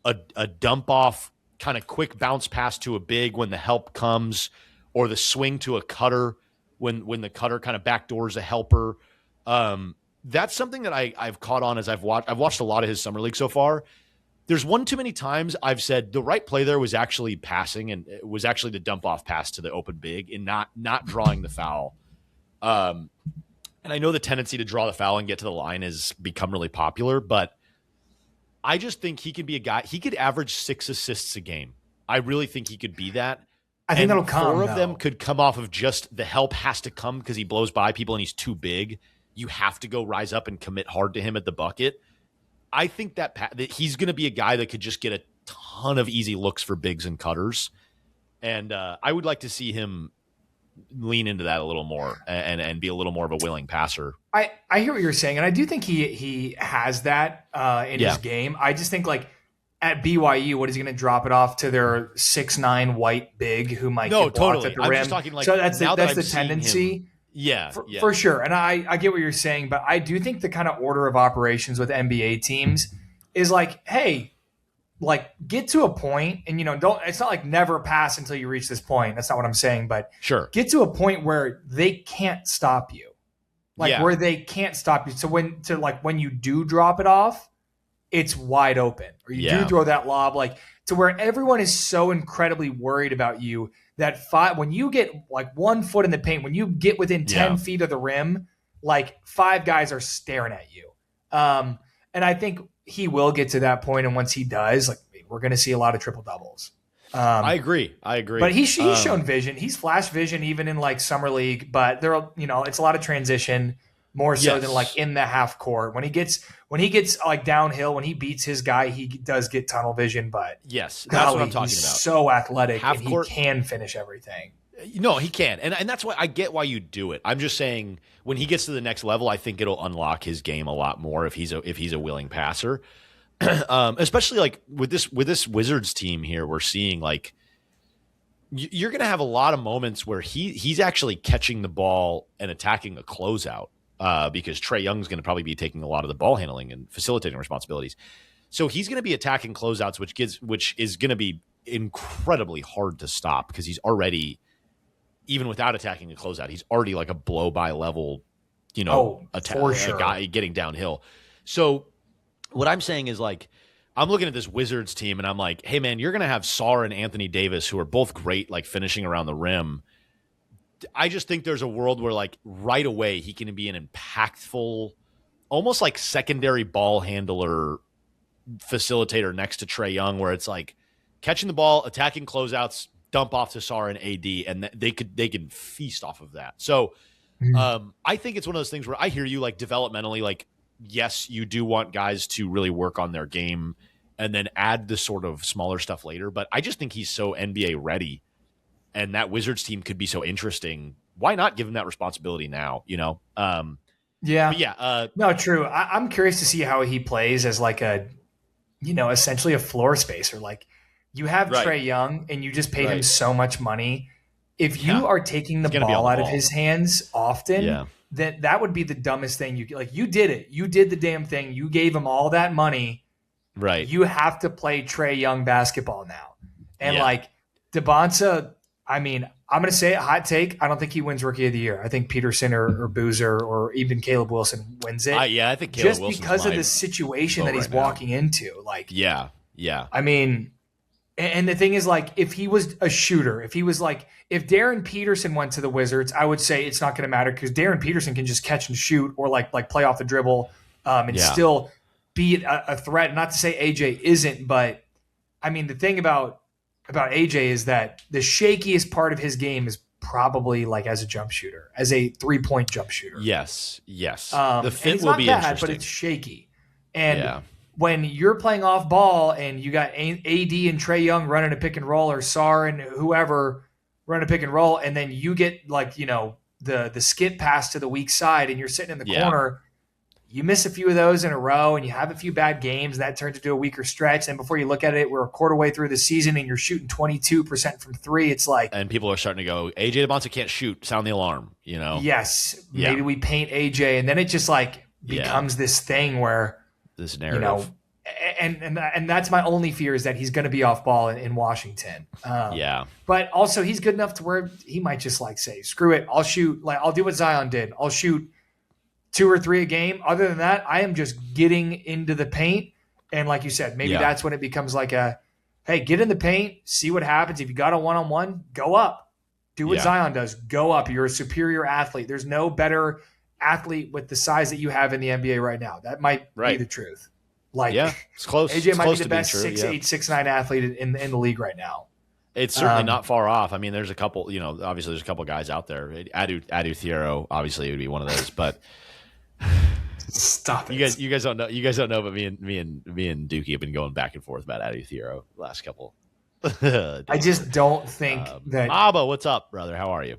a dump off kind of quick bounce pass to a big when the help comes, or the swing to a cutter when the cutter kind of backdoors a helper. That's something that I've caught on as I've watched a lot of his summer league so far. There's one too many times I've said the right play there was actually passing, and it was actually the dump off pass to the open big and not drawing the foul. And I know the tendency to draw the foul and get to the line has become really popular, but I just think he could be a guy. He could average 6 assists a game. I really think he could be that. I think that'll come. 4 of them could come off of just the help has to come because he blows by people and he's too big. You have to go rise up and commit hard to him at the bucket. I think that he's going to be a guy that could just get a ton of easy looks for bigs and cutters. And I would like to see him lean into that a little more and be a little more of a willing passer. I hear what you're saying, and I do think he has that in his game. I just think like at BYU, what is he going to drop it off to their 6'9" white big who might get blocked at the rim? Just talking like, so that's the tendency. Him, for sure. And I get what you're saying, but I do think the kind of order of operations with NBA teams is like, hey, like get to a point and, it's not like never pass until you reach this point. That's not what I'm saying, but sure, get to a point where they can't stop you. Where they can't stop you. So when you do drop it off, it's wide open, or you do throw that lob, like to where everyone is so incredibly worried about you that when you get like 1 foot in the paint, when you get within 10 feet of the rim, like 5 guys are staring at you. And I think he will get to that point. And once he does, like we're going to see a lot of triple doubles. I agree. But he's shown vision. He's flash vision even in like summer league, but it's a lot of transition more so than like in the half court. When he gets like downhill, when he beats his guy, he does get tunnel vision, but yes, that's what I'm talking about. So athletic half and court, he can finish everything. No, he can. And that's why I get why you do it. I'm just saying when he gets to the next level, I think it'll unlock his game a lot more if he's a willing passer. Especially like with this Wizards team here, we're seeing like you're going to have a lot of moments where he's actually catching the ball and attacking a closeout because Trae Young's going to probably be taking a lot of the ball handling and facilitating responsibilities. So he's going to be attacking closeouts, which is going to be incredibly hard to stop because he's already, even without attacking a closeout, he's already like a blow by level, for sure. A guy getting downhill. So what I'm saying is like, I'm looking at this Wizards team and I'm like, hey man, you're going to have Sarr and Anthony Davis, who are both great, like finishing around the rim. I just think there's a world where like right away he can be an impactful, almost like secondary ball handler facilitator next to Trae Young, where it's like catching the ball, attacking closeouts, dump off to Sarr and AD, and they could feast off of that. So I think it's one of those things where I hear you like developmentally, like, yes, you do want guys to really work on their game and then add the sort of smaller stuff later. But I just think he's so NBA ready, and that Wizards team could be so interesting. Why not give him that responsibility now? No, true. I'm curious to see how he plays as like a, essentially a floor spacer. Like you have Trae Young and you just paid him so much money. If you are taking the ball out of his hands often, then that would be the dumbest thing. You did it. You did the damn thing. You gave him all that money. Right. You have to play Trae Young basketball now. And like DeBonsa, I mean, I'm going to say a hot take. I don't think he wins Rookie of the Year. I think Peterson or Boozer or even Caleb Wilson wins it. Yeah, I think Caleb Just Wilson's because of my the situation vote that he's right now. walking into. Like, Yeah, yeah, I mean, and the thing is, like, if he was a shooter, if he was like, if Darren Peterson went to the Wizards, I would say it's not going to matter because Darren Peterson can just catch and shoot or like play off the dribble and yeah, still be a threat. Not to say AJ isn't, but I mean, the thing about AJ is that the shakiest part of his game is probably like as a jump shooter, as a 3-point jump shooter. yes. The And fit it's will not be bad, interesting. but it's shaky. And Yeah, when you're playing off ball and you got AD and Trae Young running a pick and roll, or Sar and whoever running a pick and roll, and then you get like, you know, the skip pass to the weak side and you're sitting in the yeah, corner, you miss a few of those in a row and you have a few bad games, and that turns into a weaker stretch. And before you look at it, we're a quarter way through the season and you're shooting 22% from three. It's like, and people are starting to go, AJ DeMonte can't shoot. Sound the alarm. You know? yes, Yeah. maybe we paint AJ, and then it just like becomes this thing where, This you narrative. know, and that's my only fear is that he's going to be off ball in Washington. Yeah, But also he's good enough to where he might just like say, screw it. I'll shoot. Like, I'll do what Zion did. I'll shoot 2 or 3 a game. Other than that, I am just getting into the paint. And like you said, maybe that's when it becomes like a, hey, get in the paint, see what happens. If you got a one-on-one, go up. Do what Zion does. Go up. You're a superior athlete. There's no better athlete with the size that you have in the NBA right now. That might be the truth. Like, it's close. AJ it's might close be the to best being true, 6'8", 6'9" athlete in the league right now. It's certainly not far off. I mean, there's a couple, you know, obviously there's a couple guys out there. Adu Thiero obviously would be one of those, but stop it. You guys don't know, but me and Dookie have been going back and forth about Adu Thiero the last couple. I just don't think that Abba, what's up, brother? How are you?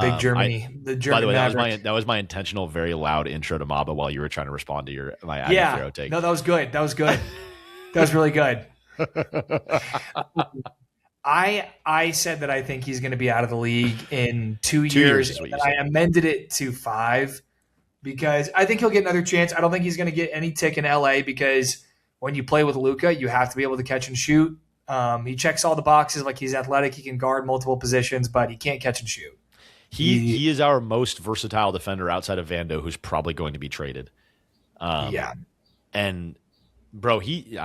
Big Germany. The German. By the way, Maverick. that was my intentional, very loud intro to Maba while you were trying to respond to my Adu Thiero take. No, that was good. That was good. That was really good. I said that I think he's going to be out of the league in 2 years. And I amended it to 5 because I think he'll get another chance. I don't think he's going to get any tick in LA because when you play with Luka, you have to be able to catch and shoot. He checks all the boxes. Like, he's athletic. He can guard multiple positions, but he can't catch and shoot. He is our most versatile defender outside of Vando, who's probably going to be traded. And bro, he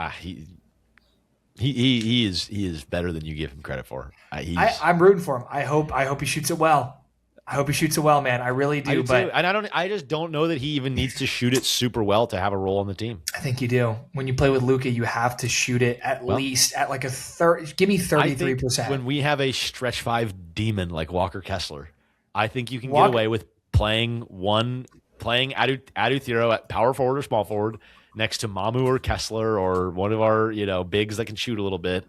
is better than you give him credit for. I'm rooting for him. I hope he shoots it well. I hope he shoots it well, man. I really do. I just don't know that he even needs to shoot it super well to have a role on the team. I think you do. When you play with Luka, you have to shoot it at least at like a third. Give me 33%. When we have a stretch 5 demon like Walker Kessler, I think you can get away with playing Adu Thiero at power forward or small forward next to Mamu or Kessler or one of our, you know, bigs that can shoot a little bit.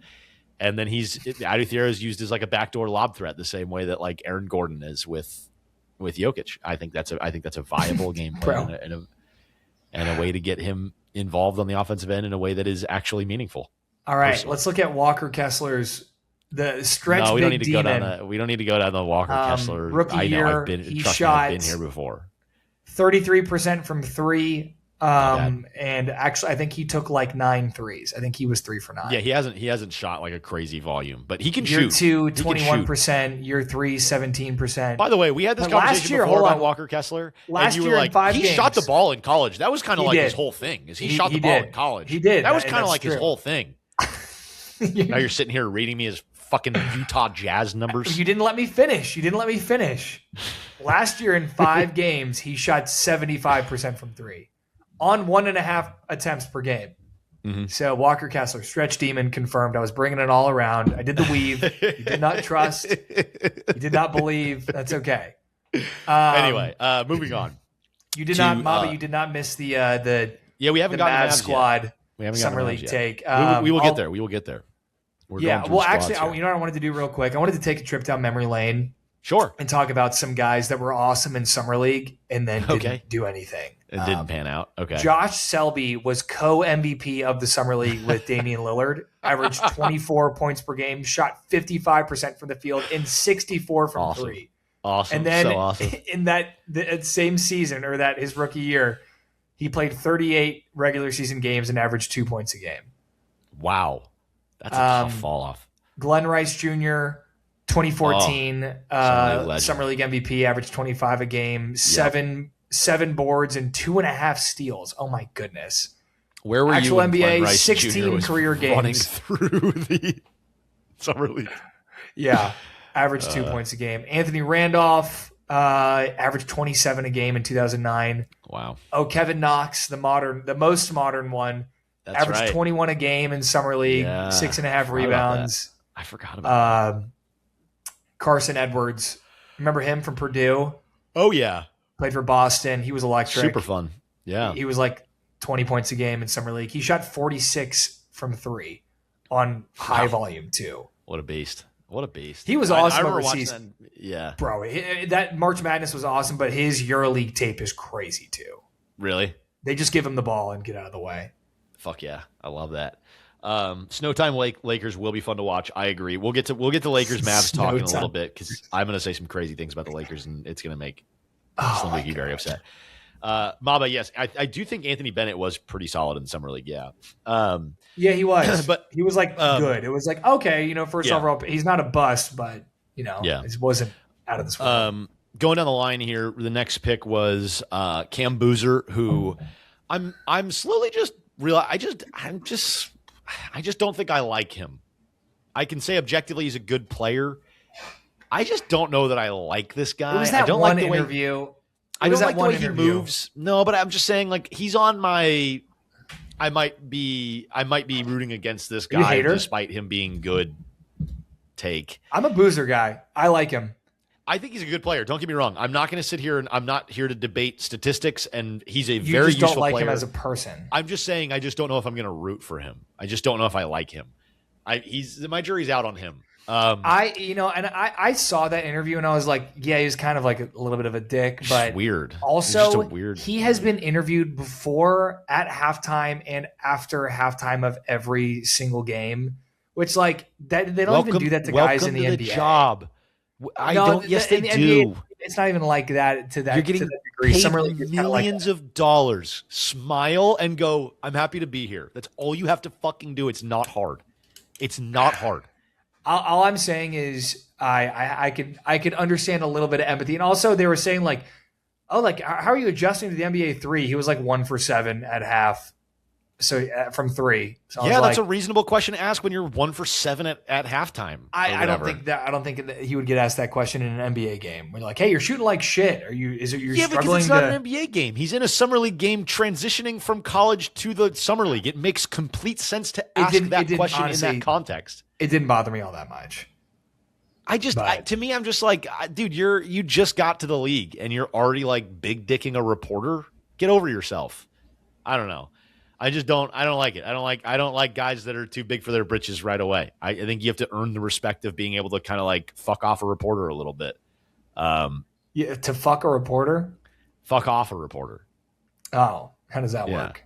And then Adu Thiero is used as like a backdoor lob threat the same way that like Aaron Gordon is with Jokic. I think that's a viable game plan and a way to get him involved on the offensive end in a way that is actually meaningful. All right, let's look at Walker Kessler's the stretch. No, we don't need to go demon. down we don't need to go down the Walker Kessler. Rookie year, he shot I've been here before. 33% from 3. And actually, I think he took like 9 threes. I think he was 3 for 9. Yeah, he hasn't shot like a crazy volume, but he can year shoot. 2, 21%. Year 3, 17%. By the way, we had this conversation before about Walker Kessler. Last and you year, were like, in 5 he games. shot the ball in college. That was kind of like his whole thing. Is he shot the ball in college? He did. That was kind of like true. his whole thing. Now you're sitting here reading me his fucking Utah Jazz numbers. You didn't let me finish. Last year in 5 games, he shot 75% from 3 on 1.5 attempts per game. Mm-hmm. So Walker Kessler, stretch demon, confirmed. I was bringing it all around. I did the weave. You did not trust. You did not believe. That's okay. Anyway, moving on. You did not, Maba. You did not miss the we haven't gotten Mavs squad. Yet. We haven't Summer League take. We will get there. We will get there. Well, actually, you know what I wanted to do real quick? I wanted to take a trip down memory lane. Sure. And talk about some guys that were awesome in Summer League and then didn't do anything. It didn't pan out. Okay. Josh Selby was co-MVP of the Summer League with Damian Lillard, averaged 24 points per game, shot 55% from the field and 64 from 3. Awesome. And then so awesome. In that same season, or that his rookie year, he played 38 regular season games and averaged 2 points a game. Wow. That's a tough fall off. Glenn Rice Jr., Oh, 2014 Summer League legend. Summer League MVP, averaged 25 a game, Yep. seven boards and 2.5 steals. Oh my goodness. Where were you Actual when Glenn NBA, Rice Jr. 16 was career running games. through the Summer League? Yeah, averaged 2 points a game. Anthony Randolph averaged 27 a game in 2009. Wow. Oh, Kevin Knox, the most modern one, That's averaged right. 21 a game in summer league, Yeah. 6.5 rebounds. I forgot about that. Carson Edwards, remember him from Purdue? Oh, yeah. Played for Boston. He was electric. Super fun. Yeah. He was like 20 points a game in summer league. He shot 46 from 3 on high volume too. What a beast. What a beast. He was awesome I remember overseas. watching that. Yeah. Bro, that March Madness was awesome, but his EuroLeague tape is crazy too. Really? They just give him the ball and get out of the way. Fuck yeah. I love that. Snowtime Lakers will be fun to watch. I agree. We'll get to Lakers Mavs talking a little bit because I'm going to say some crazy things about the Lakers and it's going to make you very upset. Maba, yes, I do think Anthony Bennett was pretty solid in Summer League. Yeah. Yeah, he was. But he was like good. It was like, okay, first overall, he's not a bust, but it wasn't out of this world. Going down the line here, the next pick was Cam Boozer, who I'm slowly just I just don't think I like him. I can say objectively he's a good player. I just don't know that I like this guy. It was that I don't one like the interview. Way, I don't like the way he moves. No, but I'm just saying, like, he's on my. I might be rooting against this guy despite him being good. Take. I'm a Boozer guy. I like him. I think he's a good player. Don't get me wrong. I'm not going to sit here and I'm not here to debate statistics. And he's a you very just useful don't like player him as a person. I'm just saying I just don't know if I'm going to root for him. I just don't know if I like him. My jury's out on him. I saw that interview and I was like, yeah, he was kind of like a little bit of a dick, but weird. Also, he has been interviewed before, at halftime, and after halftime of every single game. Which, like, that they don't even do that to guys in the NBA. Job. Yes, they do. NBA, it's not even like that to that. You're getting paid millions of dollars. Smile and go, I'm happy to be here. That's all you have to fucking do. It's not hard. It's not hard. All I'm saying is I could understand a little bit of empathy. And also they were saying like, oh, like, how are you adjusting to the NBA 3? He was like 1 for 7 at half. So from 3. So yeah, that's a reasonable question to ask when you're 1 for 7 at halftime. I don't think that he would get asked that question in an NBA game. When you're like, hey, you're shooting like shit. You're struggling? Because it's not an NBA game. He's in a summer league game transitioning from college to the summer league. It makes complete sense to ask that question honestly, in that context. It didn't bother me all that much. To me, I'm just like, dude, you just got to the league and you're already like big dicking a reporter. Get over yourself. I don't know. I don't like it. I don't like guys that are too big for their britches right away. I think you have to earn the respect of being able to kind of like fuck off a reporter a little bit. Yeah, to fuck a reporter? Fuck off a reporter. Oh, how does that work?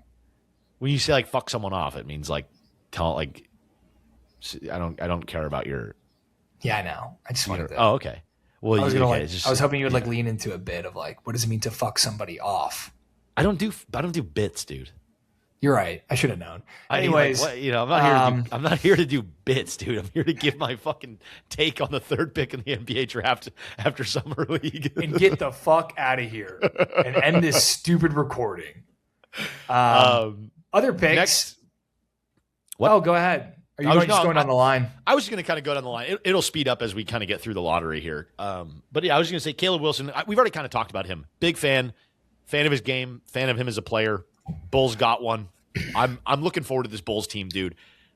When you say like fuck someone off, it means like tell like I don't care about your. Yeah, I know. I just wanted to. Oh, okay. Well, I was hoping you would like lean into a bit of like, what does it mean to fuck somebody off? I don't do bits, dude. You're right. I should have known. Anyways, I'm not here to do bits, dude. I'm here to give my fucking take on the 3rd pick in the NBA draft after summer league and get the fuck out of here and end this stupid recording. Other picks. Next, what? Oh, go ahead. Are you just going down the line? I was just going to kind of go down the line. It'll speed up as we kind of get through the lottery here. But yeah, I was going to say Caleb Wilson. We've already kind of talked about him. Big fan of his game, fan of him as a player. Bulls got one. I'm looking forward to this Bulls team, dude.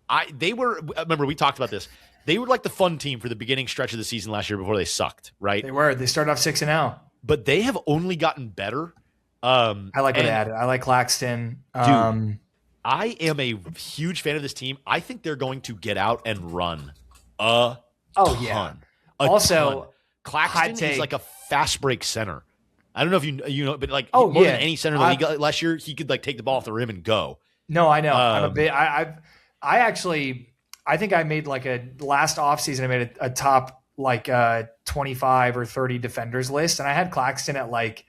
Remember we talked about this. They were like the fun team for the beginning stretch of the season last year before they sucked, right? They were. They started off 6-0. But they have only gotten better. I like what they added. I like Claxton. Dude, I am a huge fan of this team. I think they're going to get out and run a ton. Also, Claxton is like a fast break center. I don't know if you know, but like more than any center in the league last year, he could like take the ball off the rim and go. No, I know. I'm a bit. I think I made like last offseason. I made a top like 25 or 30 defenders list, and I had Claxton at like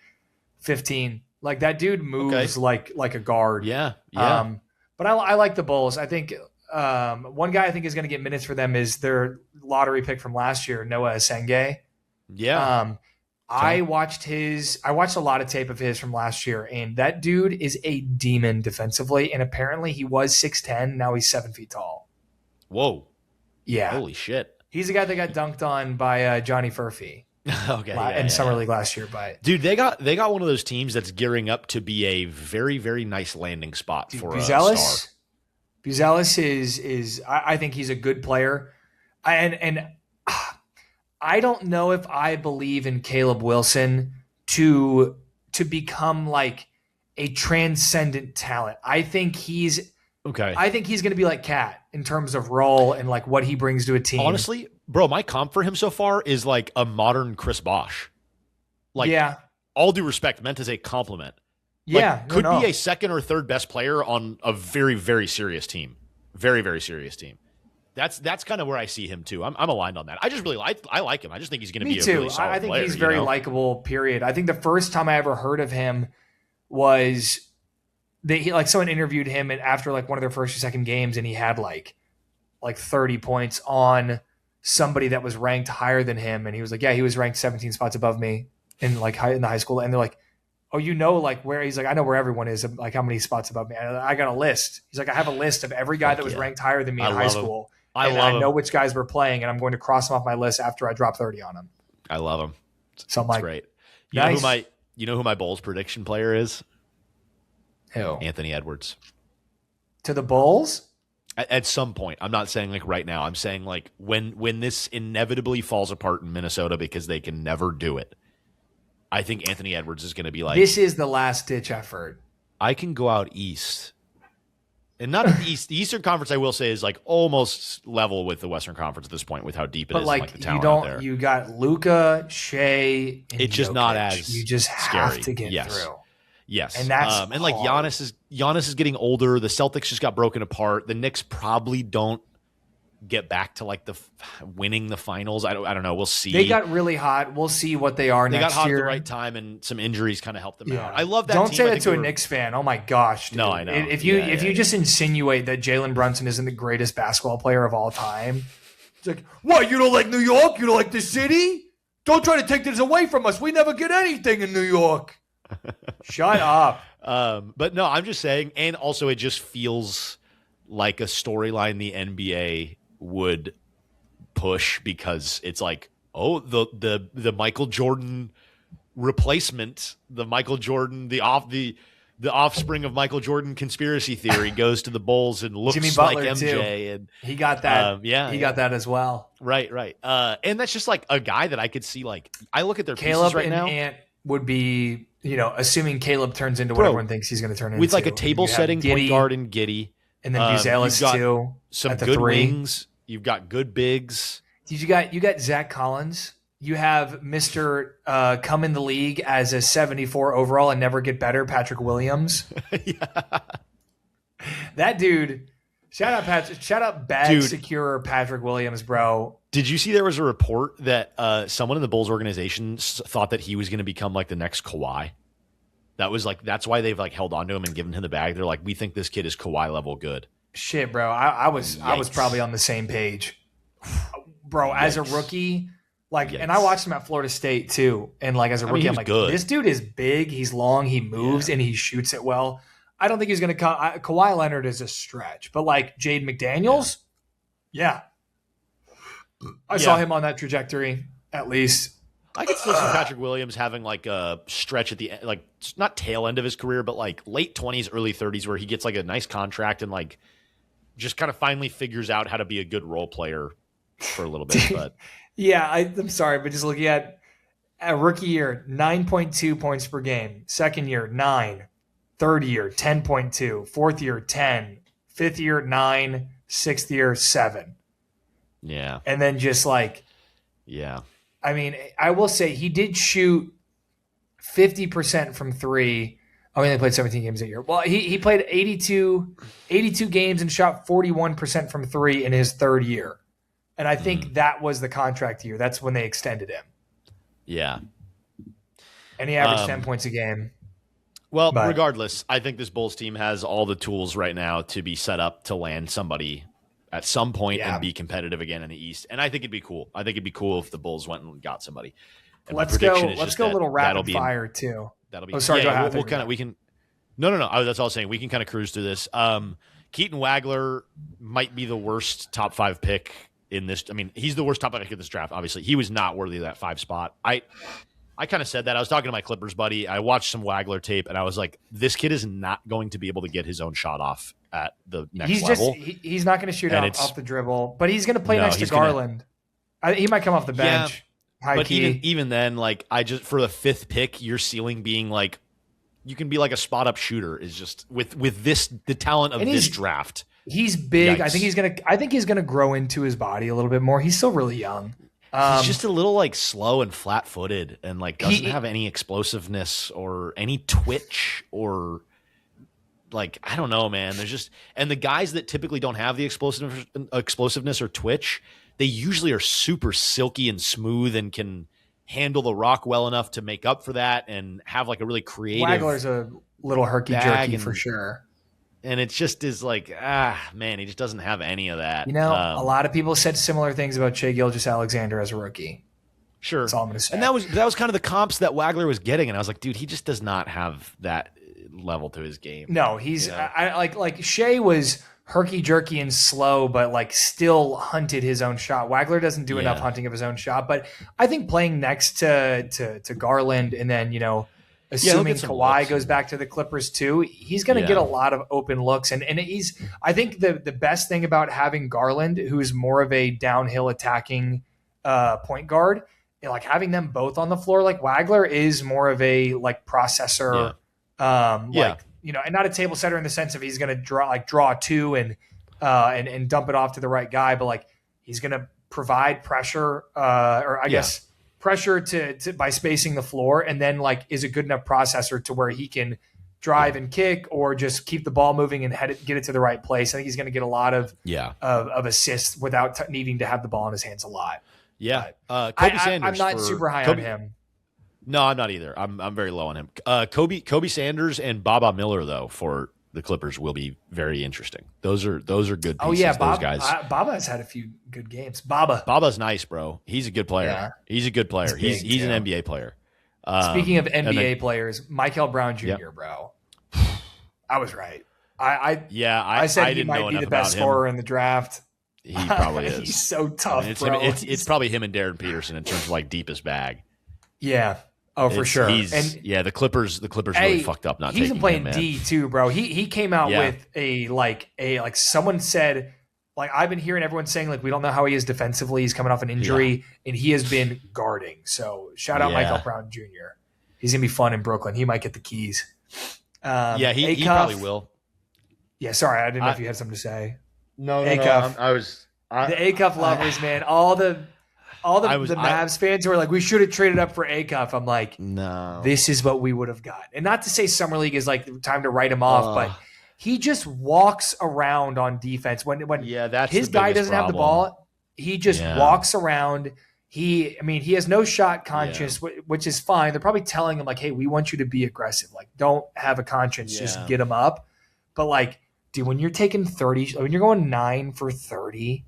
15. Like that dude moves like a guard. Yeah. But I like the Bulls. I think one guy I think is going to get minutes for them is their lottery pick from last year, Noah Asenge. Yeah. I watched a lot of tape of his from last year, and that dude is a demon defensively. And apparently he was 6'10". Now he's 7 feet tall. Whoa. Yeah. Holy shit. He's the guy that got dunked on by Johnny Furphy. Okay. In Summer League last year. But dude, they got one of those teams that's gearing up to be a very, very nice landing spot for a star. Buzelis is I think he's a good player. And I don't know if I believe in Caleb Wilson to become like a transcendent talent. I think he's going to be like Cat in terms of role and like what he brings to a team. Honestly, bro, my comp for him so far is like a modern Chris Bosh. Like, all due respect, meant as a compliment. Yeah, like, could be a second or third best player on a very, very serious team. Very, very serious team. That's kind of where I see him too. I'm aligned on that. I just really I like him. I just think he's going to be a really solid player. I think he's very likable. Period. I think the first time I ever heard of him was someone interviewed him and after like one of their first or second games, and he had like 30 points on somebody that was ranked higher than him, and he was like, yeah, he was ranked 17 spots above me in the high school, and they're like, oh, like where? He's like, I know where everyone is, like how many spots above me. I got a list. He's like, I have a list of every guy that was ranked higher than me in high school. I know which guys were playing, and I'm going to cross them off my list after I drop 30 on them. I love him. So I'm like, great. Nice. You know who my Bulls prediction player is? Who? Anthony Edwards. To the Bulls? At some point. I'm not saying like right now. I'm saying like when this inevitably falls apart in Minnesota because they can never do it. I think Anthony Edwards is going to be like, this is the last ditch effort. I can go out east. And not the East. The Eastern Conference, I will say, is like almost level with the Western Conference at this point with how deep it is. But like, and, like the talent out there. You got Luka, Shea, and it's just Jokic. not as you just scary. have to get through. Yes, and that's and like Giannis is getting older. The Celtics just got broken apart. The Knicks probably don't get back to like the winning the finals. I don't know. We'll see. They got really hot. We'll see what they are next year. They got hot at the right time, and some injuries kind of helped them out. I love that. Don't team. say that to a Knicks fan. Oh my gosh, dude. No, I know. If you just insinuate that Jalen Brunson isn't the greatest basketball player of all time, it's like, what? You don't like New York? You don't like the city? Don't try to take this away from us. We never get anything in New York. Shut up. But no, I'm just saying, and also it just feels like a storyline the NBA would push because it's like, oh, the Michael Jordan replacement, the Michael Jordan, the offspring of Michael Jordan conspiracy theory goes to the Bulls and looks Jimmy Butler like MJ, too. and he got that. He got that as well. Right. And that's just like a guy that I could see. Like I look at their Caleb pieces right now. Ant would be, assuming Caleb turns into what everyone thinks he's going to turn into. With like a table-setting point guard and Giddey. And then Buzelis too. Some good wings. You've got good bigs. You got Zach Collins. You have Mr. Come in the league as a 74 overall and never get better, Patrick Williams. That dude, shout out Patrick, shout out bag secure Patrick Williams, bro. Did you see there was a report that someone in the Bulls organization thought that he was going to become like the next Kawhi? That's why they've like held on to him and given him the bag. They're like, we think this kid is Kawhi level good. Shit, bro. I was probably on the same page, bro. Yikes. As a rookie, and I watched him at Florida State too. And like as a rookie, I'm like, good. This dude is big. He's long. He moves and he shoots it well. I don't think he's going to come. Kawhi Leonard is a stretch, but like Jade McDaniels, I saw him on that trajectory at least. I could still see Patrick Williams having like a stretch at the end, like not tail end of his career, but like late 20s, early 30s, where he gets like a nice contract and like just kind of finally figures out how to be a good role player for a little bit. But I'm sorry, but just looking at a rookie year, 9.2 points per game. Second year, 9. Third year, 10.2. Fourth year, 10. Fifth year, 9. Sixth year, 7. Yeah. And then just like, I mean, I will say he did shoot 50% from three. I mean, they played 17 games that year. Well, he played 82 games and shot 41% from three in his third year. And I think that was the contract year. That's when they extended him. Yeah. And he averaged 10 points a game. Well, regardless, I think this Bulls team has all the tools right now to be set up to land somebody at some point Yeah. and be competitive again in the East. And I think it'd be cool. I think it'd be cool if the Bulls went and got somebody. And Let's go. Let's go a little that'll rapid be fire too. that'll be Oh, sorry. Go ahead. we'll kind of we can no. That's all I was saying. We can kind of cruise through this. Keaton Wagler might be the worst top 5 pick in this. I mean, he's the worst top 5 pick in this draft. Obviously, he was not worthy of that 5 spot. I kind of said that. I was talking to my Clippers buddy. I watched some Wagler tape, and I was like, this kid is not going to be able to get his own shot off at the next level. He's not going to shoot off the dribble, but he's going to play next to Garland. He might come off the bench. Yeah, but even then, like for the 5th pick, your ceiling being like you can be like a spot up shooter is just with the talent of this draft. He's big. Yikes. I think he's gonna grow into his body a little bit more. He's still really young. He's just a little like slow and flat footed and like doesn't have any explosiveness or any twitch or like, I don't know, man. There's just, and the guys that typically don't have the explosiveness or twitch, they usually are super silky and smooth and can handle the rock well enough to make up for that and have like a really creative. Wagler's a little herky-jerky for sure. And it just is like, man, he just doesn't have any of that. You know, a lot of people said similar things about Shai Gilgeous-Alexander as a rookie. Sure. That's all I'm going to say. And that was kind of the comps that Wagler was getting. And I was like, dude, he just does not have that level to his game. No, he's like Shai was herky-jerky and slow, but like still hunted his own shot. Wagler doesn't do enough hunting of his own shot. But I think playing next to Garland and then, you know, assuming Kawhi goes back to the Clippers too, he's going to get a lot of open looks. And I think the best thing about having Garland, who's more of a downhill attacking point guard, and like having them both on the floor, like Wagler is more of a like processor, like, you know, and not a table setter in the sense of he's going to draw 2 and dump it off to the right guy, but like he's going to provide pressure, or I guess pressure to by spacing the floor, and then like is a good enough processor to where he can drive and kick or just keep the ball moving and get it to the right place. I think he's going to get a lot of assists without needing to have the ball in his hands a lot. Yeah, Kobe Sanders. I'm not super high on him. No, I'm not either. I'm very low on him. Kobe Sanders and Baba Miller though for the Clippers will be very interesting. Those are good pieces. Oh yeah, those guys. Baba has had a few good games. Baba's nice, bro. He's a good player. Yeah. He's a good player. He's an NBA player. Speaking of NBA players, Michael Brown Jr., bro. I was right. I said he might be the best scorer in the draft. He probably is. He's so tough, bro. It's probably him and Darren Peterson in terms of like deepest bag. Yeah. Oh, for sure. The Clippers really fucked up not taking him. He's playing D too, bro. He came out with a someone said, like, I've been hearing everyone saying like we don't know how he is defensively. He's coming off an injury and he has been guarding. So shout out Michael Brown Jr. He's gonna be fun in Brooklyn. He might get the keys. He probably will. Yeah, sorry, I didn't know if you had something to say. No. The A-Cuff lovers, man. All the Mavs fans who are like, we should have traded up for A-Cuff. I'm like, no, this is what we would have got. And not to say Summer League is like time to write him off, but he just walks around on defense. When that's his guy doesn't have the ball, he just walks around. He has no shot conscience, which is fine. They're probably telling him like, hey, we want you to be aggressive. Like, don't have a conscience, just get him up. But like, dude, when you're taking 30, when you're going 9 for 30,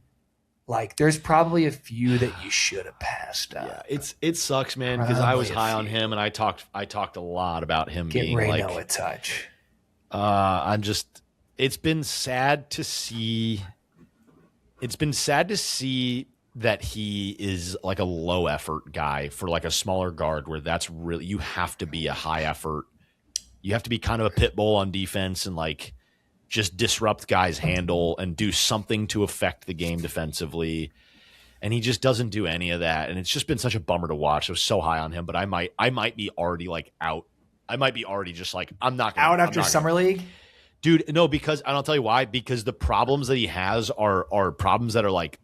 like there's probably a few that you should have passed up. Yeah, it sucks, man, because I was high on him and I talked a lot about him being like a touch. It's been sad to see. It's been sad to see that he is like a low effort guy for like a smaller guard where that's really, you have to be a high effort. You have to be kind of a pit bull on defense and like just disrupt guys' handle and do something to affect the game defensively. And he just doesn't do any of that. And it's just been such a bummer to watch. I was so high on him, but I might be already like out. I might be already just like, I'm not gonna, out after Summer League. Dude, no, because and I'll tell you why, because the problems that he has are problems that are like,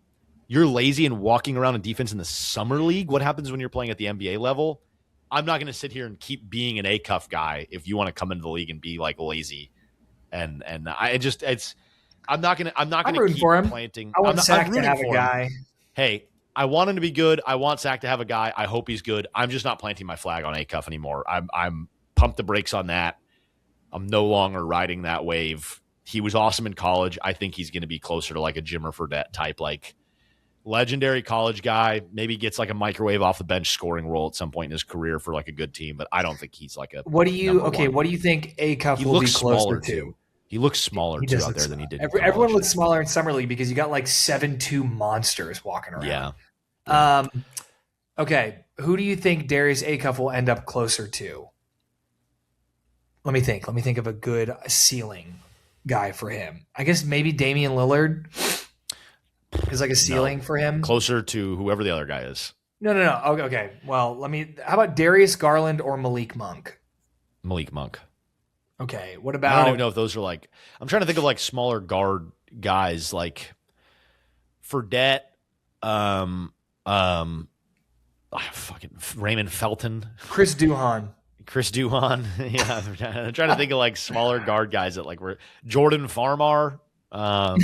you're lazy and walking around in defense in the Summer League. What happens when you're playing at the NBA level? I'm not going to sit here and keep being an A-Cuff guy if you want to come into the league and be like lazy. And I just, I'm not going to keep planting. I want Zach to have a guy. Hey, I want him to be good. I want Zach to have a guy. I hope he's good. I'm just not planting my flag on A-Cuff anymore. I'm pumped the brakes on that. I'm no longer riding that wave. He was awesome in college. I think he's going to be closer to like a Jimmer Fredette type, like legendary college guy. Maybe gets like a microwave off the bench scoring role at some point in his career for like a good team. But I don't think he's like a What do you number one. What do you think Acuff He will be looks closer smaller to? too. He looks smaller He too does out look there than he did. Everyone looks smaller in summer league because you got like 7'2" monsters walking around. Yeah. Okay. Who do you think Darius Acuff will end up closer to? Let me think. Let me think of a good ceiling guy for him. I guess maybe Damian Lillard is like a ceiling for him. Closer to whoever the other guy is. No. Okay. Well, how about Darius Garland or Malik Monk? Malik Monk. Okay. What about? I don't even know if those are like. I'm trying to think of like smaller guard guys like Fredette, fucking Raymond Felton, Chris Duhon. Yeah, I'm trying to think of like smaller guard guys that like were Jordan Farmar. Like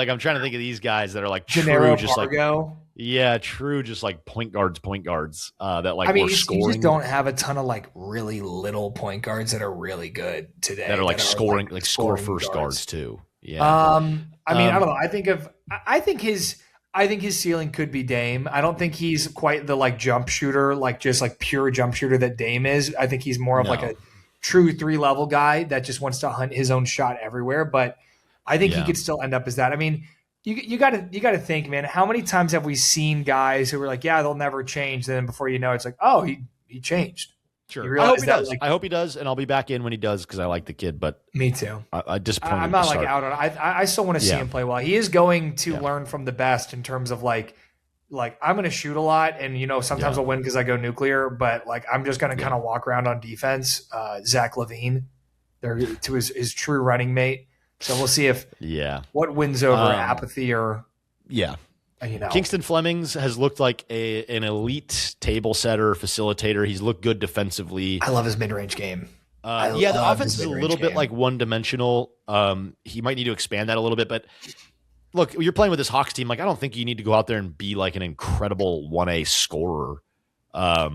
I'm trying to think of these guys that are like Gennaro true, just Pargo. like true, just like point guards that like were scoring. You just don't have a ton of like really little point guards that are really good today. That are like scoring, like score first guards too. Yeah. I don't know. I think his ceiling could be Dame. I don't think he's quite the like jump shooter, like just like pure jump shooter that Dame is. I think he's more of like a true 3-level guy that just wants to hunt his own shot everywhere. But I think he could still end up as that. I mean, you got to think, man. How many times have we seen guys who were like, yeah, they'll never change, then before you know, it's like, oh, he changed. Sure. I hope he does. I hope he does, and I'll be back in when he does because I like the kid. But me too. I disappointed. I'm not like out on. I still want to see him play well. He is going to learn from the best in terms of like I'm going to shoot a lot, and sometimes I'll win because I go nuclear. But like I'm just going to kind of walk around on defense. Zach LaVine, there to his true running mate. So we'll see if what wins over apathy or Kingston Flemings has looked like an elite table setter, facilitator. He's looked good defensively. I love his mid-range game. The offense is a little bit like one-dimensional. He might need to expand that a little bit. But look, you're playing with this Hawks team. Like I don't think you need to go out there and be like an incredible 1A scorer. I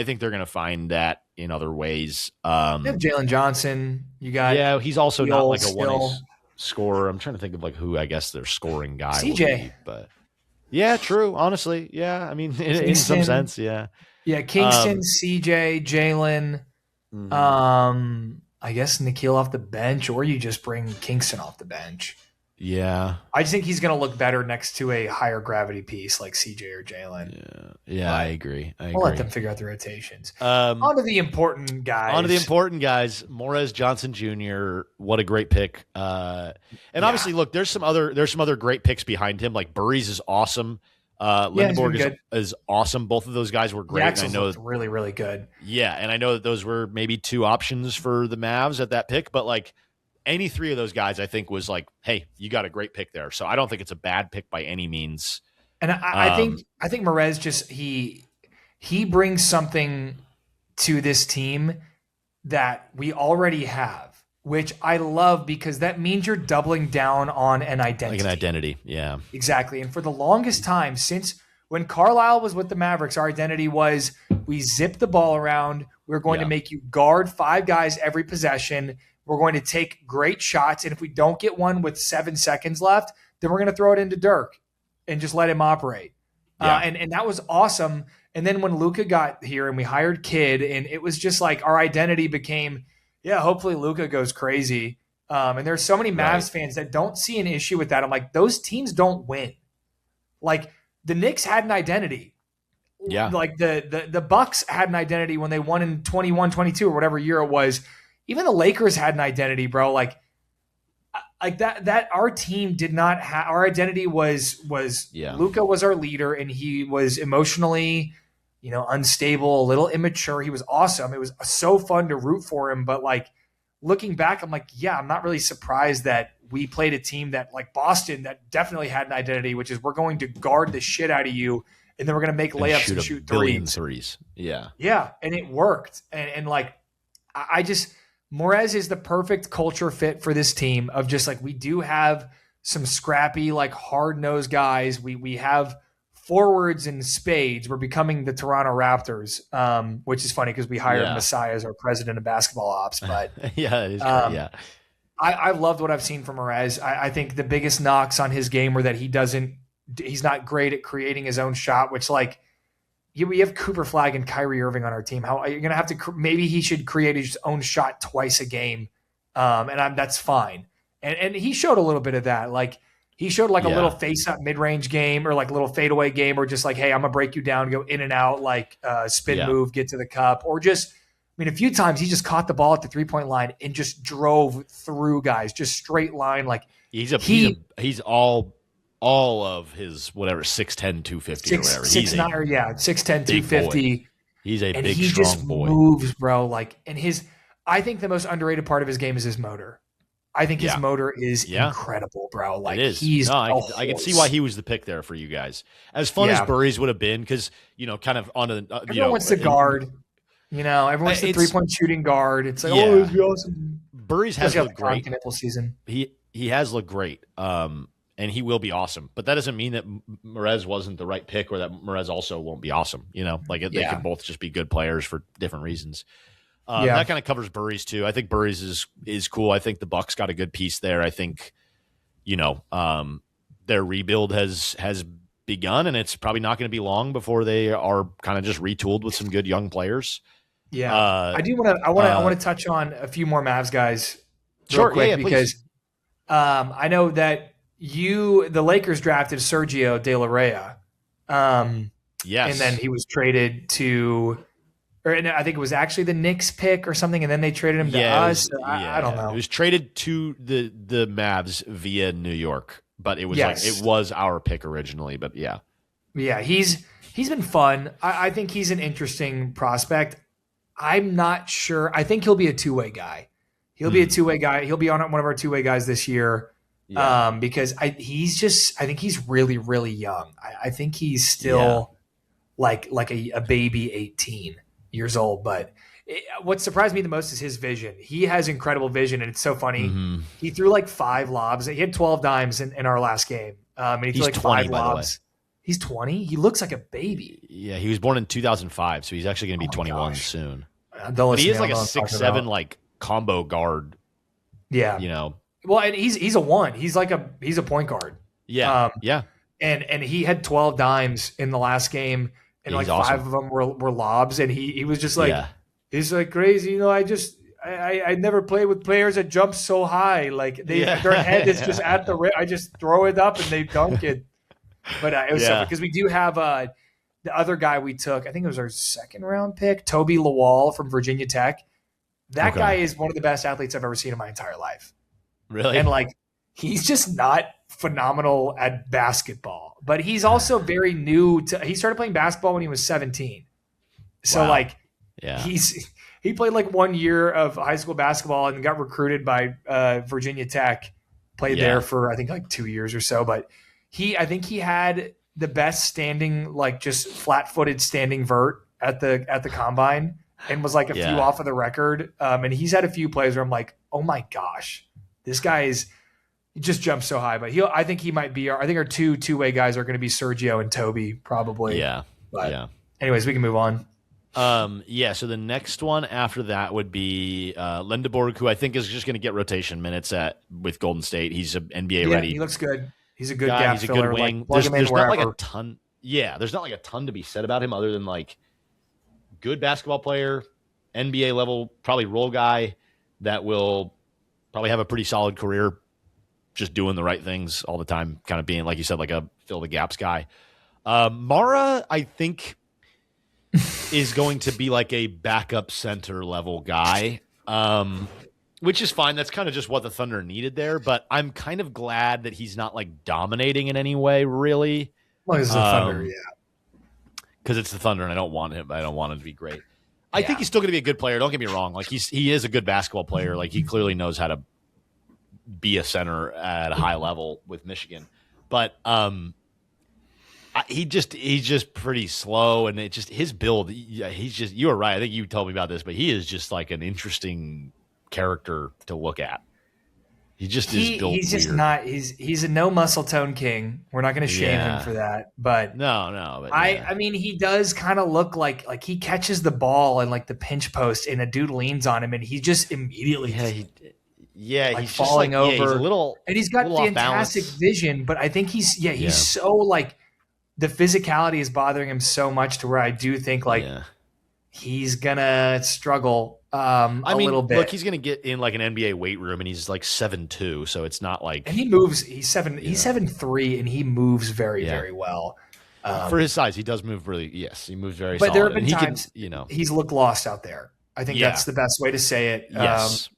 think they're going to find that in other ways. You have Jalen Johnson. You got he's also not like a 1A scorer. I'm trying to think of like who I guess their scoring guy CJ. Will be, but true. Honestly, I mean, in some sense, Kingston, CJ, Jalen. I guess Nikhil off the bench, or you just bring Kingston off the bench. Yeah, I just think he's going to look better next to a higher gravity piece like CJ or Jalen. Yeah, I agree. We'll let them figure out the rotations. On to the important guys. Morez Johnson Jr. What a great pick. And obviously, look, there's some other great picks behind him. Like Burries is awesome. Lindenborg is awesome. Both of those guys were great. And I know really, really good. Yeah, and I know that those were maybe two options for the Mavs at that pick, but like. Any three of those guys, I think, was like, hey, you got a great pick there. So I don't think it's a bad pick by any means. And I think Morez just he brings something to this team that we already have, which I love because that means you're doubling down on an identity. Like an identity, yeah. Exactly. And for the longest time, since when Carlisle was with the Mavericks, our identity was we zip the ball around. We're going to make you guard 5 guys every possession. We're going to take great shots, and if we don't get one with 7 seconds left, then we're going to throw it into Dirk and just let him operate. Yeah. And that was awesome. And then when Luka got here and we hired Kidd, and it was just like our identity became, hopefully Luka goes crazy. And there's so many Mavs fans that don't see an issue with that. I'm like, those teams don't win. Like the Knicks had an identity. Yeah. Like the Bucks had an identity when they won in 21, 22 or whatever year it was. Even the Lakers had an identity, bro. Like that our team did not have our identity was Luka was our leader and he was emotionally, unstable, a little immature. He was awesome. It was so fun to root for him. But like looking back, I'm like, I'm not really surprised that we played a team that like Boston that definitely had an identity, which is we're going to guard the shit out of you and then we're going to make layups and shoot threes. Yeah. Yeah. And it worked. And like, I just, Morez is the perfect culture fit for this team of just like, we do have some scrappy, like hard-nosed guys. We have forwards in spades were becoming the Toronto Raptors, which is funny because we hired Yeah. Messiah as our president of basketball ops. But Yeah, it is great. um, Yeah. I loved what I've seen from Perez. I think the biggest knocks on his game were that he's not great at creating his own shot, which like we have Cooper Flag and Kyrie Irving on our team. How you're going to have to, maybe he should create his own shot twice a game. That's fine. And he showed a little bit of that. Like he showed like a little face up mid-range game or like a little fadeaway game or just like, hey, I'm gonna break you down, go in and out, like spin move, get to the cup, or just, I mean, a few times he just caught the ball at the 3-point line and just drove through guys, just straight line. Like he's all of his whatever 6'10", 250 or whatever. 6'9", or 6'10", 250. He's a and big, he strong just boy. Moves, bro. Like, and I think the most underrated part of his game is his motor. I think his motor is incredible, bro. Like, it is. I can see why he was the pick there for you guys. As fun as Burries would have been, because kind of on a everyone wants the guard. Everyone wants the 3-point shooting guard. It's like, oh, it'd be awesome. Burries has looked great. Season. He has looked great. And he will be awesome. But that doesn't mean that Merez wasn't the right pick or that Merez also won't be awesome. They can both just be good players for different reasons. That kind of covers Burries too. I think Burries is cool. I think the Bucks got a good piece there. I think, their rebuild has begun, and it's probably not going to be long before they are kind of just retooled with some good young players. Yeah, I want to touch on a few more Mavs guys real quick because I know that the Lakers drafted Sergio De La Rey. Yes. And then he was traded I think it was actually the Knicks pick or something, and then they traded him to us. I don't know. It was traded to the Mavs via New York, but it was it was our pick originally, but yeah. Yeah, he's been fun. I think he's an interesting prospect. I'm not sure. I think he'll be a two-way guy. He'll be a two-way guy. He'll be on one of our two-way guys this year. Yeah. Because I think he's really, really young. I think he's still like a baby 18 years old. But what surprised me the most is his vision. He has incredible vision, and it's so funny. Mm-hmm. He threw like 5 lobs. He had 12 dimes in our last game. And he threw like 20, 5 lobs. He's 20? He looks like a baby. Yeah, he was born in 2005, so he's actually going to be 21 soon. But he is like a 6'7" like combo guard. Yeah. Well, and he's a 1. He's a point guard. Yeah. And he had 12 dimes in the last game, and like awesome. 5 of them were lobs, and he was just like he's like crazy. I never played with players that jump so high. Like their head is just at the rim. I just throw it up and they dunk it. But it was so, because we do have the other guy we took. I think it was our 2nd round pick, Toby Lawal from Virginia Tech. That guy is one of the best athletes I've ever seen in my entire life. Really? And he's just not phenomenal at basketball, but he's also very new he started playing basketball when he was 17. So he played like 1 year of high school basketball and got recruited by Virginia Tech, played there for I think like 2 years or so. But I think he had the best standing, like just flat-footed standing vert at the combine, and was like a few off of the record. And he's had a few plays where I'm like, oh my gosh, this guy he just jumps so high. But I think he might be I think our two-way guys are going to be Sergio and Toby probably. Yeah. But anyways, we can move on. So the next one after that would be Lindeborg, who I think is just going to get rotation minutes with Golden State. He's NBA ready. He looks good. He's a good gap He's a filler. good wing. There's not like a ton. Yeah, there's not like a ton to be said about him other than like good basketball player, NBA level, probably role guy that will probably have a pretty solid career, just doing the right things all the time, kind of being, like you said, like a fill the gaps guy. Mara, I think, is going to be like a backup center level guy, which is fine. That's kind of just what the Thunder needed there. But I'm kind of glad that he's not like dominating in any way, really. Well, it's the Thunder, because it's the Thunder, and I don't want him. I don't want him to be great. I think he's still going to be a good player. Don't get me wrong. Like he is a good basketball player. Like he clearly knows how to be a center at a high level with Michigan, but he's just pretty slow, and it just his build. He's just, you were right. I think you told me about this, but he is just like an interesting character to look at. He just is built he's just weird. not. He's a no muscle tone king. We're not going to shame him for that, but No, but I mean, he does kind of look like he catches the ball and like the pinch post, and a dude leans on him, and he just immediately like he's just falling like over, he's a little, and he's got fantastic vision. But I think he's so like the physicality is bothering him so much to where I do think like he's gonna struggle a little bit. Look, he's gonna get in like an NBA weight room, and he's like 7'2", so it's not like, and he moves. He's 7'3", and he moves very well. For his size, he does move really. Yes, he moves very. But solid. there have been and times he's looked lost out there. I think that's the best way to say it. Yes.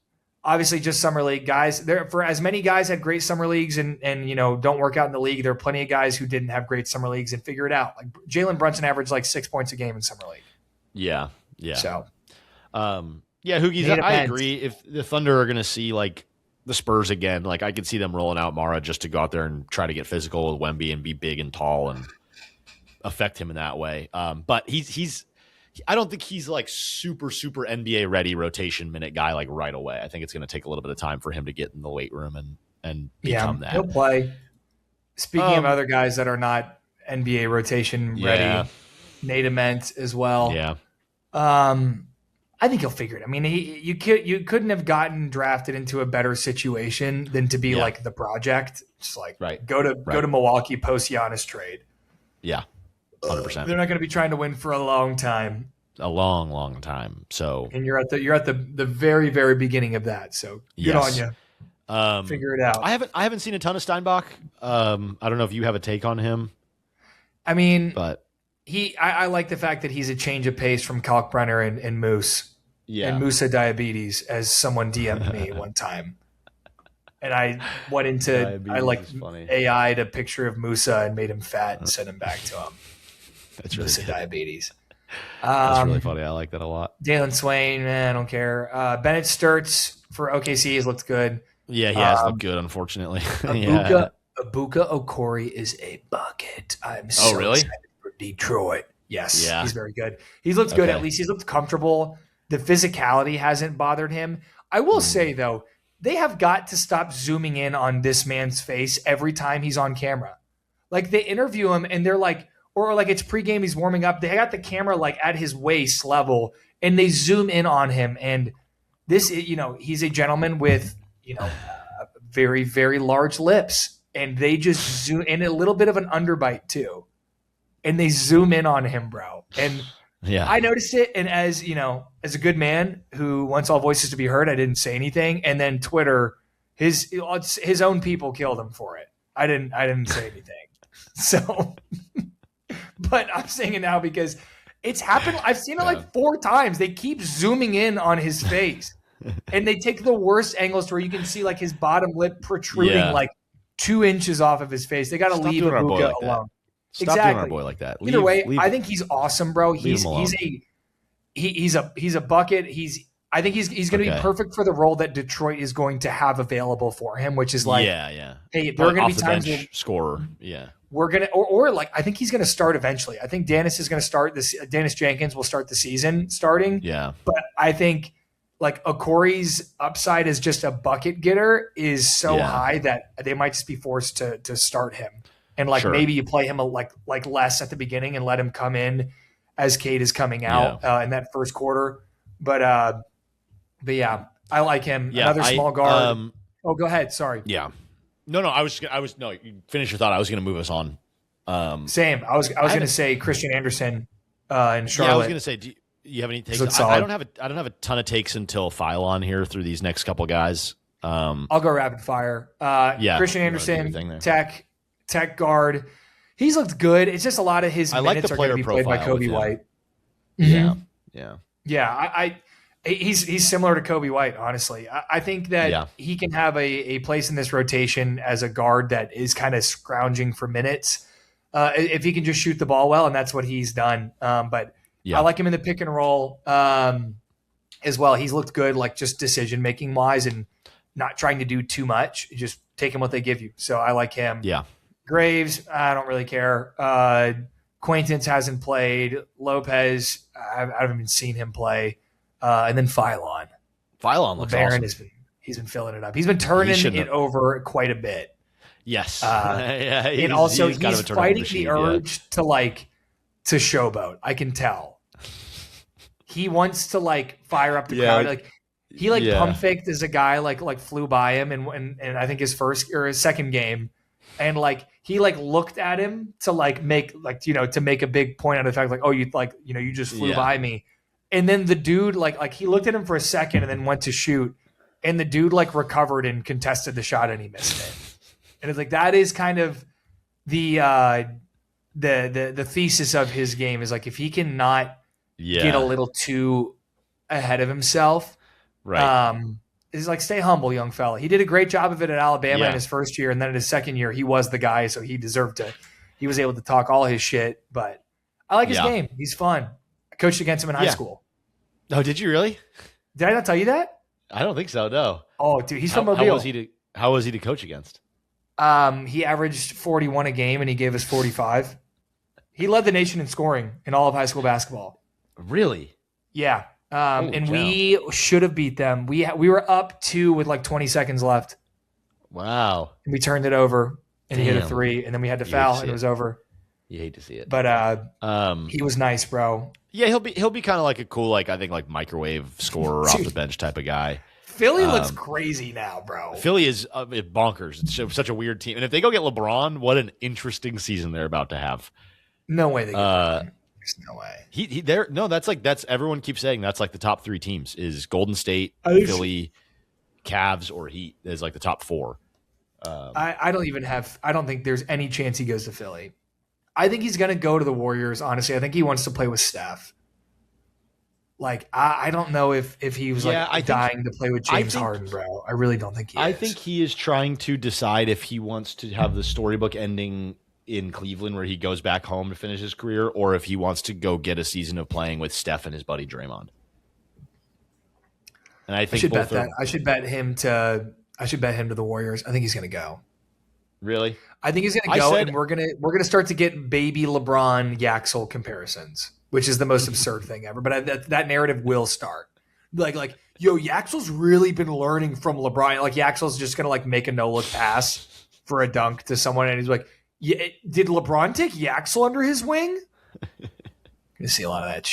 Obviously, just summer league guys. There for as many guys had great summer leagues and don't work out in the league. There are plenty of guys who didn't have great summer leagues and figure it out. Like Jalen Brunson averaged like 6 points a game in summer league. Yeah. So, Hoogies. I agree. If the Thunder are going to see like the Spurs again, like I could see them rolling out Mara just to go out there and try to get physical with Wemby and be big and tall and affect him in that way. But I don't think he's like super NBA ready rotation minute guy like right away. I think it's going to take a little bit of time for him to get in the weight room and become that. He'll play. Speaking of other guys that are not NBA rotation ready, Nate Ament as well. Yeah. I think he'll figure it. I mean, you couldn't have gotten drafted into a better situation than to be like the project. Just like go to Milwaukee post Giannis trade. Yeah. 100%. They're not going to be trying to win for a long time. A long time. So, and you're at the very, very beginning of that. So good on you. Figure it out. I haven't seen a ton of Steinbach. I don't know if you have a take on him. I mean, but I like the fact that he's a change of pace from Kalkbrenner and Moose. Yeah. And Musa diabetes, as someone DM'd me one time. And I went into AI'd a picture of Musa and made him fat and sent him back to him. That's really Musa diabetes. That's really funny. I like that a lot. Dalen Swain, I don't care. Bennett Sturtz for OKC has looked good. Yeah, he has looked good, unfortunately. Ibuka Okori is a bucket. I'm so excited for Detroit. Yes, he's very good. He's looked good. At least he's looked comfortable. The physicality hasn't bothered him. I will say, though, they have got to stop zooming in on this man's face every time he's on camera. Like, they interview him, and they're like, or like it's pregame, he's warming up. They got the camera like at his waist level, and they zoom in on him. And this, he's a gentleman with, very, very large lips. And they just zoom in a little bit of an underbite, too. And they zoom in on him, bro. And I noticed it. And as a good man who wants all voices to be heard, I didn't say anything. And then Twitter, his own people killed him for it. I didn't say anything. So, but I'm saying it now because it's happened. I've seen it like 4 times. They keep zooming in on his face, and they take the worst angles to where you can see like his bottom lip protruding like 2 inches off of his face. They got to leave Ibuka alone. Stop doing our boy like that. Either way, I think he's awesome, bro. He's a bucket. I think he's going to be perfect for the role that Detroit is going to have available for him, which is like, hey, there are going to be times where scorer, we're gonna or like I think he's going to start eventually. I think Dennis is going to start this. Dennis Jenkins will start the season starting. Yeah, but I think like Okori's upside as just a bucket getter is so high that they might just be forced to start him. And like maybe you play him like less at the beginning and let him come in as Cade is coming out in that first quarter. But yeah, I like him. Yeah, another small guard. Go ahead. Sorry. Yeah. No. I was no. You finish your thought. I was going to move us on. Same. I was going to say Christian Anderson in Charlotte. Yeah, I was going to say. Do you have any takes? I don't have a ton of takes until Phylon here through these next couple guys. I'll go rapid fire. Christian Anderson, tech guard. He's looked good. It's just a lot of his minutes are going to be played by Kobe White. Mm-hmm. Yeah. He's similar to Kobe White, honestly. I think that he can have a place in this rotation as a guard that is kind of scrounging for minutes if he can just shoot the ball well, and that's what he's done. But I like him in the pick and roll as well. He's looked good, like just decision-making wise and not trying to do too much, just taking what they give you. So I like him. Yeah. Graves, I don't really care. Quaintance hasn't played. Lopez, I haven't even seen him play. And then Phylon. Phylon looks awesome. He's been filling it up. He's been He turning shouldn't it have. over quite a bit. Yes. And also, He's kind of he's a turnover fighting machine. the Yeah. urge to showboat. I can tell. He wants to fire up the crowd. Yeah. He pump faked as a guy flew by him and I think his first or his second game, and he looked at him to make to make a big point out of the fact oh you just flew by me, and then the dude he looked at him for a second and then went to shoot, and the dude recovered and contested the shot and he missed it, and it's that is kind of the thesis of his game is if he cannot get a little too ahead of himself. Right. Is stay humble, young fella. He did a great job of it at Alabama in his first year, and then in his second year, he was the guy, so he deserved to. He was able to talk all his shit, but I like his game. He's fun. I coached against him in high school. Oh, did you really? Did I not tell you that? I don't think so. No. Oh, dude, he's from Mobile. How was he to coach against? He averaged 41 a game, and he gave us 45. He led the nation in scoring in all of high school basketball. Really? Yeah. And we should have beat them. We were up 2 with 20 seconds left. Wow. And we turned it over, and he hit a 3, and then we had to foul, and it was over. You hate to see it. But he was nice, bro. Yeah, he'll be kind of a cool I think microwave scorer off the bench type of guy. Philly looks crazy now, bro. Philly is bonkers. It's such a weird team. And if they go get LeBron, what an interesting season they're about to have. No way they get LeBron. There's no way. That's everyone keeps saying that's the top 3 teams is Golden State, Philly, Cavs, or Heat is the top 4. I don't think there's any chance he goes to Philly. I think he's gonna go to the Warriors, honestly. I think he wants to play with Steph. I don't know if he was dying to play with James Harden, bro. I really don't think he is. I think he is trying to decide if he wants to have the storybook ending in Cleveland where he goes back home to finish his career, or if he wants to go get a season of playing with Steph and his buddy Draymond. And I think I should bet him to the Warriors. I think he's going to go. Really? I think he's going to go, and we're gonna start to get baby LeBron Yaxel comparisons, which is the most absurd thing ever. But that narrative will start. Yo, Yaxel's really been learning from LeBron. Yaxel's just going to make a no look pass for a dunk to someone, and he's like, yeah, did LeBron take Yaxel under his wing? Gonna see a lot of that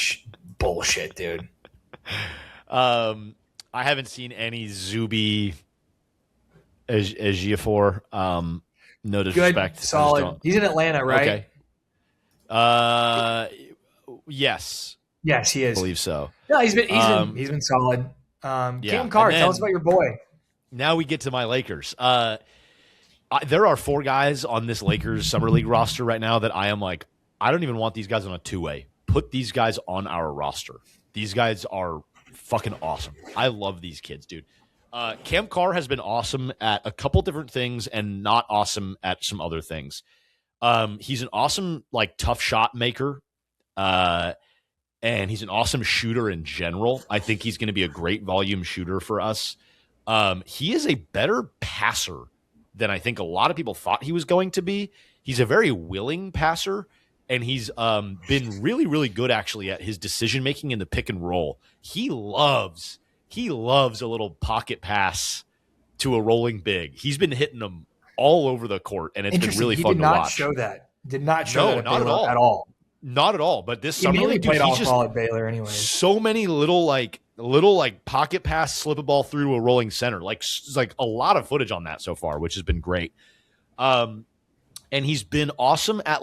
bullshit, dude. I haven't seen any Zuby Ejiofor. No disrespect. Good, solid. He's in Atlanta, right? Okay. Yes. Yes, he is. I believe so. No, he's been solid. Cam Carr, tell us about your boy. Now we get to my Lakers. There are 4 guys on this Lakers Summer League roster right now that I am I don't even want these guys on a 2-way. Put these guys on our roster. These guys are fucking awesome. I love these kids, dude. Cam Carr has been awesome at a couple different things and not awesome at some other things. He's an awesome, tough shot maker. And he's an awesome shooter in general. I think he's going to be a great volume shooter for us. He is a better passer than I think a lot of people thought he was going to be. He's a very willing passer, and he's been really, really good actually at his decision-making in the pick and roll. He loves a little pocket pass to a rolling big. He's been hitting them all over the court, and it's been really fun to watch. Did not show that not at all. Not at all. But this he summer, played all ball at Baylor anyway. So many little pocket pass, slip a ball through to a rolling center. A lot of footage on that so far, which has been great. And he's been awesome at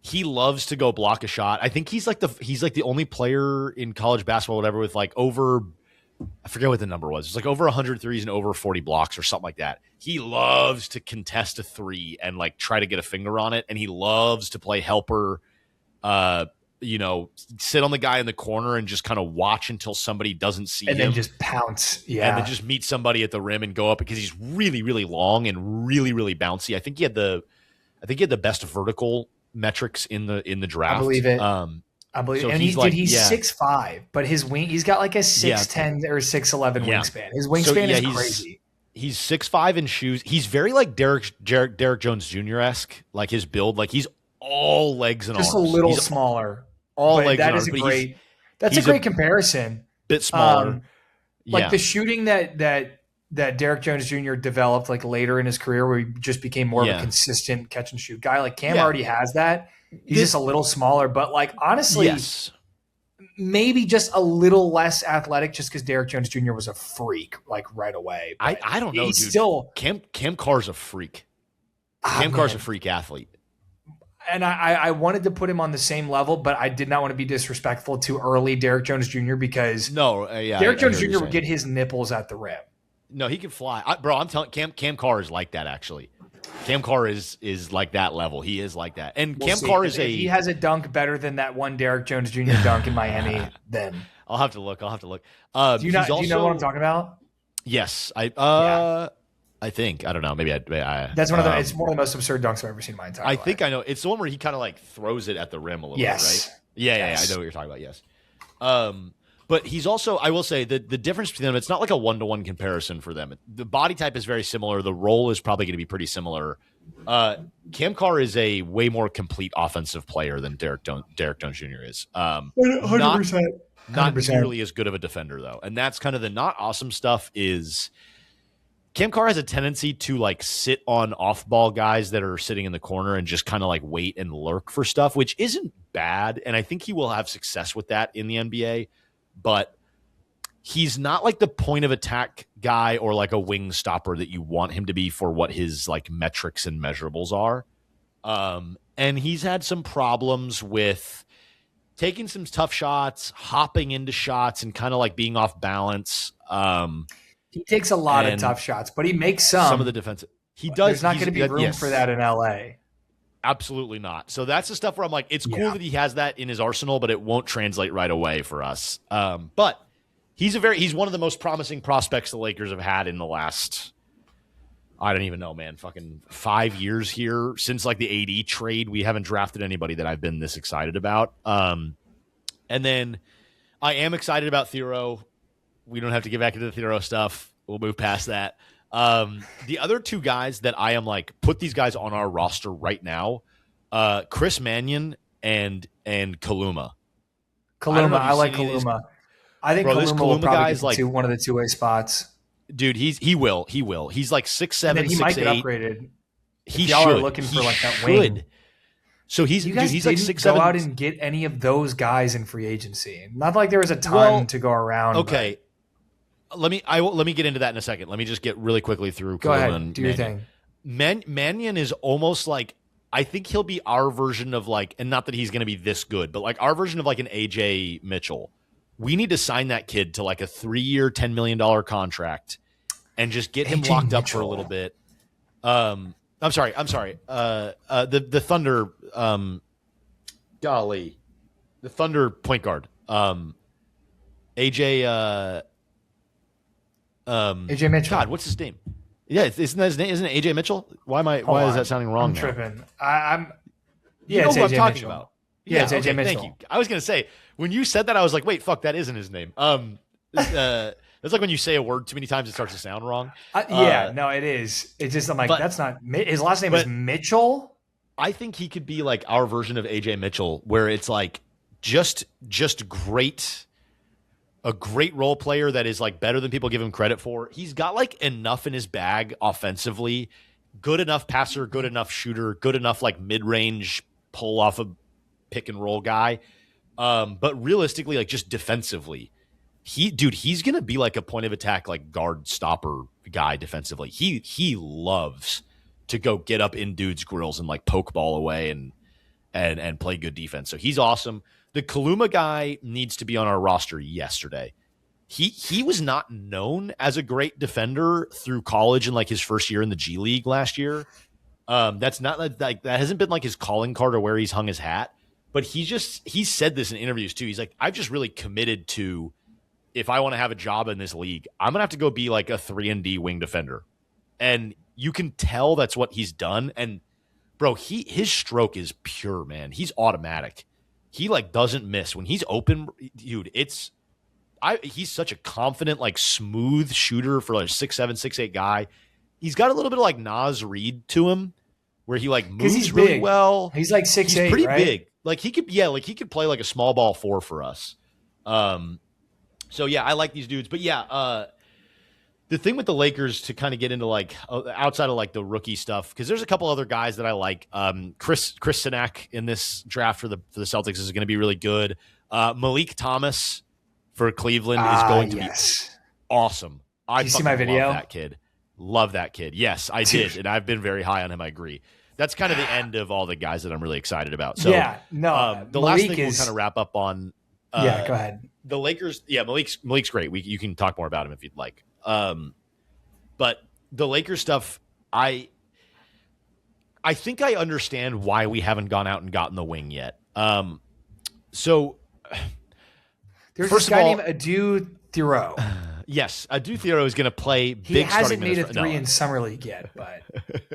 he loves to go block a shot. I think he's the only player in college basketball, whatever, with over, I forget what the number was. It's over 100 threes and over 40 blocks or something like that. He loves to contest a 3 and try to get a finger on it. And he loves to play helper, sit on the guy in the corner and just kind of watch until somebody doesn't see him. And then just pounce. Yeah. And then just meet somebody at the rim and go up because he's really, really long and really, really bouncy. I think he had the best vertical metrics in the draft. I believe it. I believe so it. And he's 6'5", but his wing, he's got a 6'10" or 6'11" wingspan. His wingspan is crazy. He's 6'5" in shoes. He's very Derek Jones Jr.-esque, his build. He's all legs and just arms. Just a little smaller. All legs and arms. That's a great comparison. Bit smaller. The shooting that that Derek Jones Jr. developed like later in his career, where he just became more of a Yeah. consistent catch and shoot guy. Like Cam Yeah. already has that. He's just a little smaller, but like honestly, Yes. maybe just a little less athletic, just because Derek Jones Jr. was a freak like right away. But I don't know, he's dude. still Cam Carr's a freak. Cam Carr's a freak athlete. And I wanted to put him on the same level, but I did not want to be disrespectful to early Derek Jones Jr. because No, yeah, Derek Jones I hear Jr. what would you're get his nipples at the rim. No, he can fly, bro. I'm telling Cam Carr is like that. Actually, Cam Carr is like that level. He is like that. And We'll Cam see. Carr If is he has a dunk better than that one Derek Jones Jr. dunk in Miami, then I'll have to look. do you know what I'm talking about? Yes, I think I don't know. Maybe I That's one of the. It's one of the most absurd dunks I've ever seen in my entire life. I think I know. It's the one where he kind of like throws it at the rim a little Yes. bit, right? Yeah, Yes. I know what you're talking about. Yes. But he's also, I will say, the difference between them, it's not like a 1-to-1 comparison for them. The body type is very similar. The role is probably going to be pretty similar. Cam Carr is a way more complete offensive player than Derek Jones Jr. is. 100%. Not nearly as good of a defender, though. And that's kind of the not awesome stuff is Cam Carr has a tendency to like sit on off-ball guys that are sitting in the corner and just kind of like wait and lurk for stuff, which isn't bad. And I think he will have success with that in the NBA. But he's not like the point of attack guy or like a wing stopper that you want him to be for what his like metrics and measurables are. And he's had some problems with taking some tough shots, hopping into shots, and kind of like being off balance. He takes a lot of tough shots, but he makes some. Of the defensive. He does. There's not going to be room for that in LA. Absolutely not. So that's the stuff where I'm like, it's cool that he has that in his arsenal, but it won't translate right away for us. But he's one of the most promising prospects the Lakers have had in the last, I don't even know, man, fucking 5 years here. Since like the AD trade, we haven't drafted anybody that I've been this excited about. And then I am excited about Thero. We don't have to get back into the Thero stuff. We'll move past that. The other two guys that I am like, put these guys on our roster right now, Chris Mannion and Kaluma. I like Kaluma. I think Kaluma will probably get like one of the two-way spots. Dude, he will. He's like 6'7", he 6'8". Might get upgraded. He if y'all should. Are looking for like that should. wing. So he's you guys he's didn't like 6'7". Go out and get any of those guys in free agency. Not like there was a ton to go around. Okay. Let me get into that in a second. Let me just get really quickly through. Go ahead, do your thing. Mannion is almost like, I think he'll be our version of like, and not that he's going to be this good, but like our version of like an AJ Mitchell. We need to sign that kid to like a 3-year, $10 million contract and just get him locked up for a little bit. I'm sorry. The Thunder, the Thunder point guard, AJ Mitchell. God, what's his name? Yeah, isn't that his name? Isn't it AJ Mitchell? Why is that sounding wrong? I'm now? Tripping. You know it's who AJ I'm talking Mitchell. about. Yeah, it's AJ Mitchell. Thank you. I was gonna say when you said that, I was like, wait, fuck, that isn't his name. It's like when you say a word too many times, it starts to sound wrong. No, it is. It's just I'm like, that's not his last name is Mitchell. I think he could be like our version of AJ Mitchell, where it's like just great. A great role player that is like better than people give him credit for. He's got like enough in his bag offensively, good enough passer, good enough shooter, good enough like mid-range pull off a pick and roll guy. But realistically, like just defensively, he's going to be like a point of attack, like guard stopper guy defensively. He loves to go get up in dudes' grills and like poke ball away and play good defense. So he's awesome. The Kaluma guy needs to be on our roster yesterday. He was not known as a great defender through college and like his first year in the G League last year. That's not like that hasn't been like his calling card or where he's hung his hat. But he's said this in interviews too. He's like, I've just really committed to, if I want to have a job in this league, I'm gonna have to go be like a 3-and-D wing defender. And you can tell that's what he's done. And bro, his stroke is pure, man. He's automatic. He like doesn't miss when he's open, dude. He's such a confident, like smooth shooter for like 6'7", 6'8" guy. He's got a little bit of like Nas Reed to him, where he like moves really big. well. He's like 6'8", he's pretty right? big. Like he could play like a small ball 4 for us. So yeah, I like these dudes. But yeah, The thing with the Lakers, to kind of get into like outside of like the rookie stuff, because there's a couple other guys that I like. Chris Sinak in this draft for the Celtics is going to be really good. Malik Thomas for Cleveland is going to be awesome. I Did you see my video? love that kid. Love that kid. Yes, I did, and I've been very high on him. I agree. That's kind of the end of all the guys that I'm really excited about. So yeah, no. the last thing we'll kind of wrap up on. Go ahead. The Lakers. Yeah, Malik's great. You can talk more about him if you'd like. But the Lakers stuff, I think I understand why we haven't gone out and gotten the wing yet. So there's this guy named Adu Thiero. Yes, Adu Thiero is going to play big. He hasn't made a three in summer league yet, but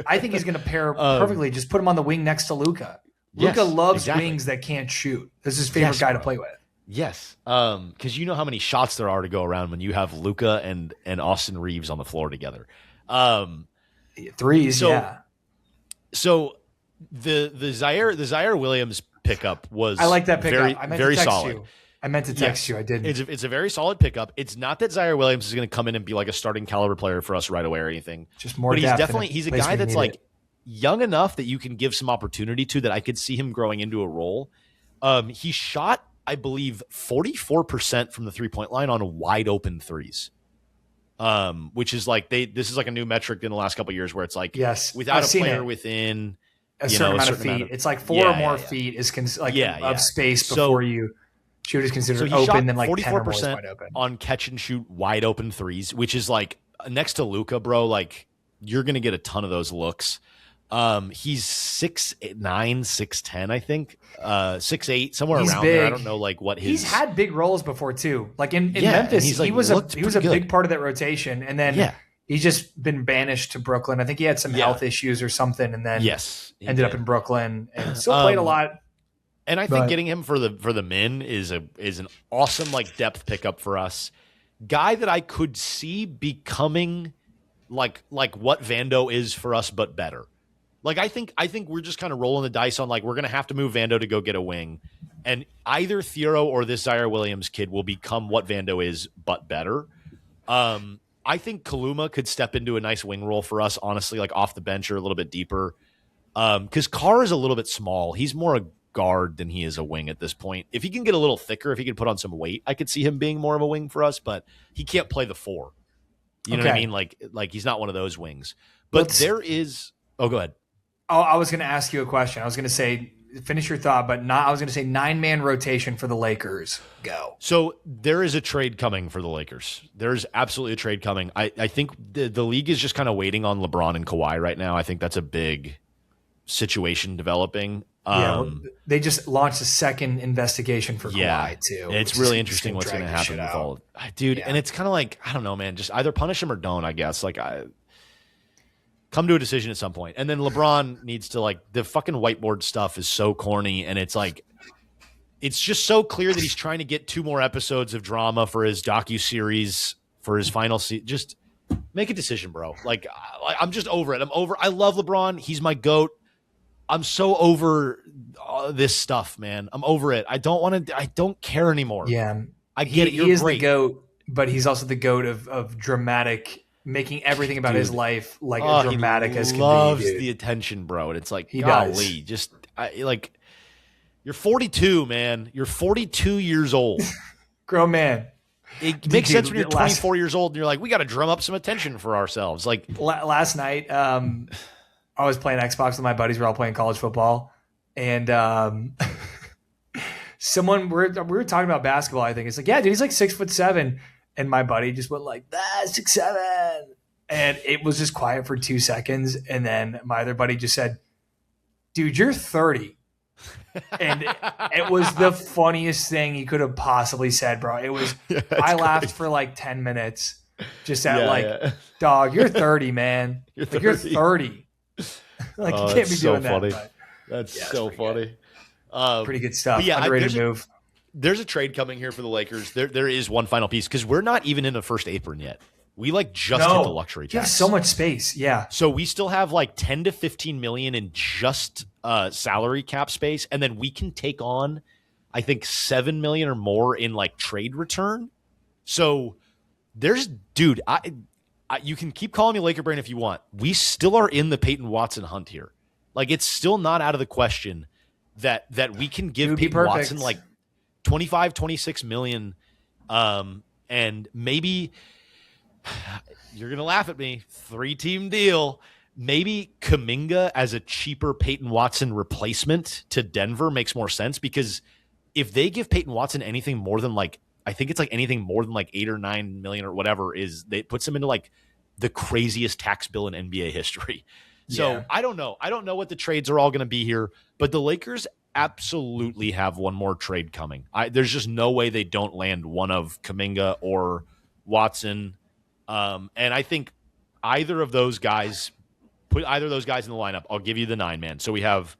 I think he's going to pair perfectly. Just put him on the wing next to Luka. Luka loves wings that can't shoot. This is his favorite guy to play with. Yes, because you know how many shots there are to go around when you have Luka and Austin Reeves on the floor together. Threes, So the Zaire Williams pickup was I like that pickup. I meant very to text solid. you. I meant to text you. I didn't. It's a very solid pickup. It's not that Zaire Williams is going to come in and be like a starting caliber player for us right away or anything. Just more. But he's a guy that's like young enough that you can give some opportunity to. That I could see him growing into a role. He shot, I believe, 44% from the 3-point line on wide open threes. Which is like this is like a new metric in the last couple of years where it's like without a player within a certain amount of feet. It's like 4 or more feet is of space before you shoot is considered open. Then like 44% wide open on catch and shoot wide open threes, which is like next to Luka, bro. Like you're gonna get a ton of those looks. He's 6'9", 6'10", I think, 6'8", somewhere around big. there. I don't know like what his. He's had big roles before too. Like in Memphis, he was a big part of that rotation, and then he's just been banished to Brooklyn. I think he had some health issues or something, and then ended up in Brooklyn and still played a lot. And I think getting him for the Min is an awesome like depth pickup for us. Guy that I could see becoming like what Vando is for us, but better. Like I think we're just kind of rolling the dice on like we're gonna have to move Vando to go get a wing, and either Thiero or this Zaire Williams kid will become what Vando is, but better. I think Kaluma could step into a nice wing role for us, honestly, like off the bench or a little bit deeper. Because Carr is a little bit small. He's more a guard than he is a wing at this point. If he can get a little thicker, if he can put on some weight, I could see him being more of a wing for us, but he can't play the 4. You know what I mean? Like he's not one of those wings. But there is go ahead. Oh, I was gonna ask you a question. I was gonna say finish your thought, but I was gonna say 9-man rotation for the Lakers. Go. So there is a trade coming for the Lakers. There's absolutely a trade coming. I think the league is just kind of waiting on LeBron and Kawhi right now. I think that's a big situation developing. They just launched a second investigation for Kawhi too. It's really interesting what's going to happen with all, dude. Yeah. And it's kind of like I don't know, man. Just either punish him or don't. I guess come to a decision at some point. And then LeBron needs to like the fucking whiteboard stuff is so corny, and it's like it's just so clear that he's trying to get 2 more episodes of drama for his docuseries for his final season. Just make a decision, bro. Like I'm just over it. I love LeBron. He's my GOAT. I'm so over this stuff, man. I'm over it. I don't care anymore. Yeah. I get it. You're he is great. The GOAT, but he's also the GOAT of dramatic, making everything about his life like as dramatic as can be. He loves the attention, bro. And it's like, golly, just you're 42, man. You're 42 years old. Grown man. It makes sense when you're 24 years old and you're like, we got to drum up some attention for ourselves. Like last night, I was playing Xbox with my buddies. We're all playing college football, and we were talking about basketball. I think it's like, yeah, dude, he's like 6'7", and my buddy just went like 6'7", and it was just quiet for 2 seconds, and then my other buddy just said, "Dude, you're 30." And it was the funniest thing he could have possibly said, bro. It was. I laughed for like 10 minutes, just at dog, you're 30, man. You're 30. Like you can't be doing funny. that. That's so funny. Pretty good stuff. Underrated move. There's a trade coming here for the Lakers. There is one final piece because we're not even in the first apron yet. We just hit the luxury tax. You have so much space. Yeah. So we still have like 10 to 15 million in just salary cap space, and then we can take on, I think, 7 million or more in like trade return. So dude, you can keep calling me Laker brain if you want. We still are in the Peyton Watson hunt here. Like, it's still not out of the question that we can give Peyton Watson like 25, 26 million. And maybe you're going to laugh at me. 3-team deal. Maybe Kuminga as a cheaper Peyton Watson replacement to Denver makes more sense, because if they give Peyton Watson anything more than like, I think it's like anything more than like 8 or 9 million or whatever, is they puts him into like the craziest tax bill in NBA history. So I don't know. I don't know what the trades are all going to be here, but the Lakers absolutely have one more trade coming. There's just no way they don't land one of Kuminga or Watson. And I think either of those guys, put either of those guys in the lineup, I'll give you the 9-man. So we have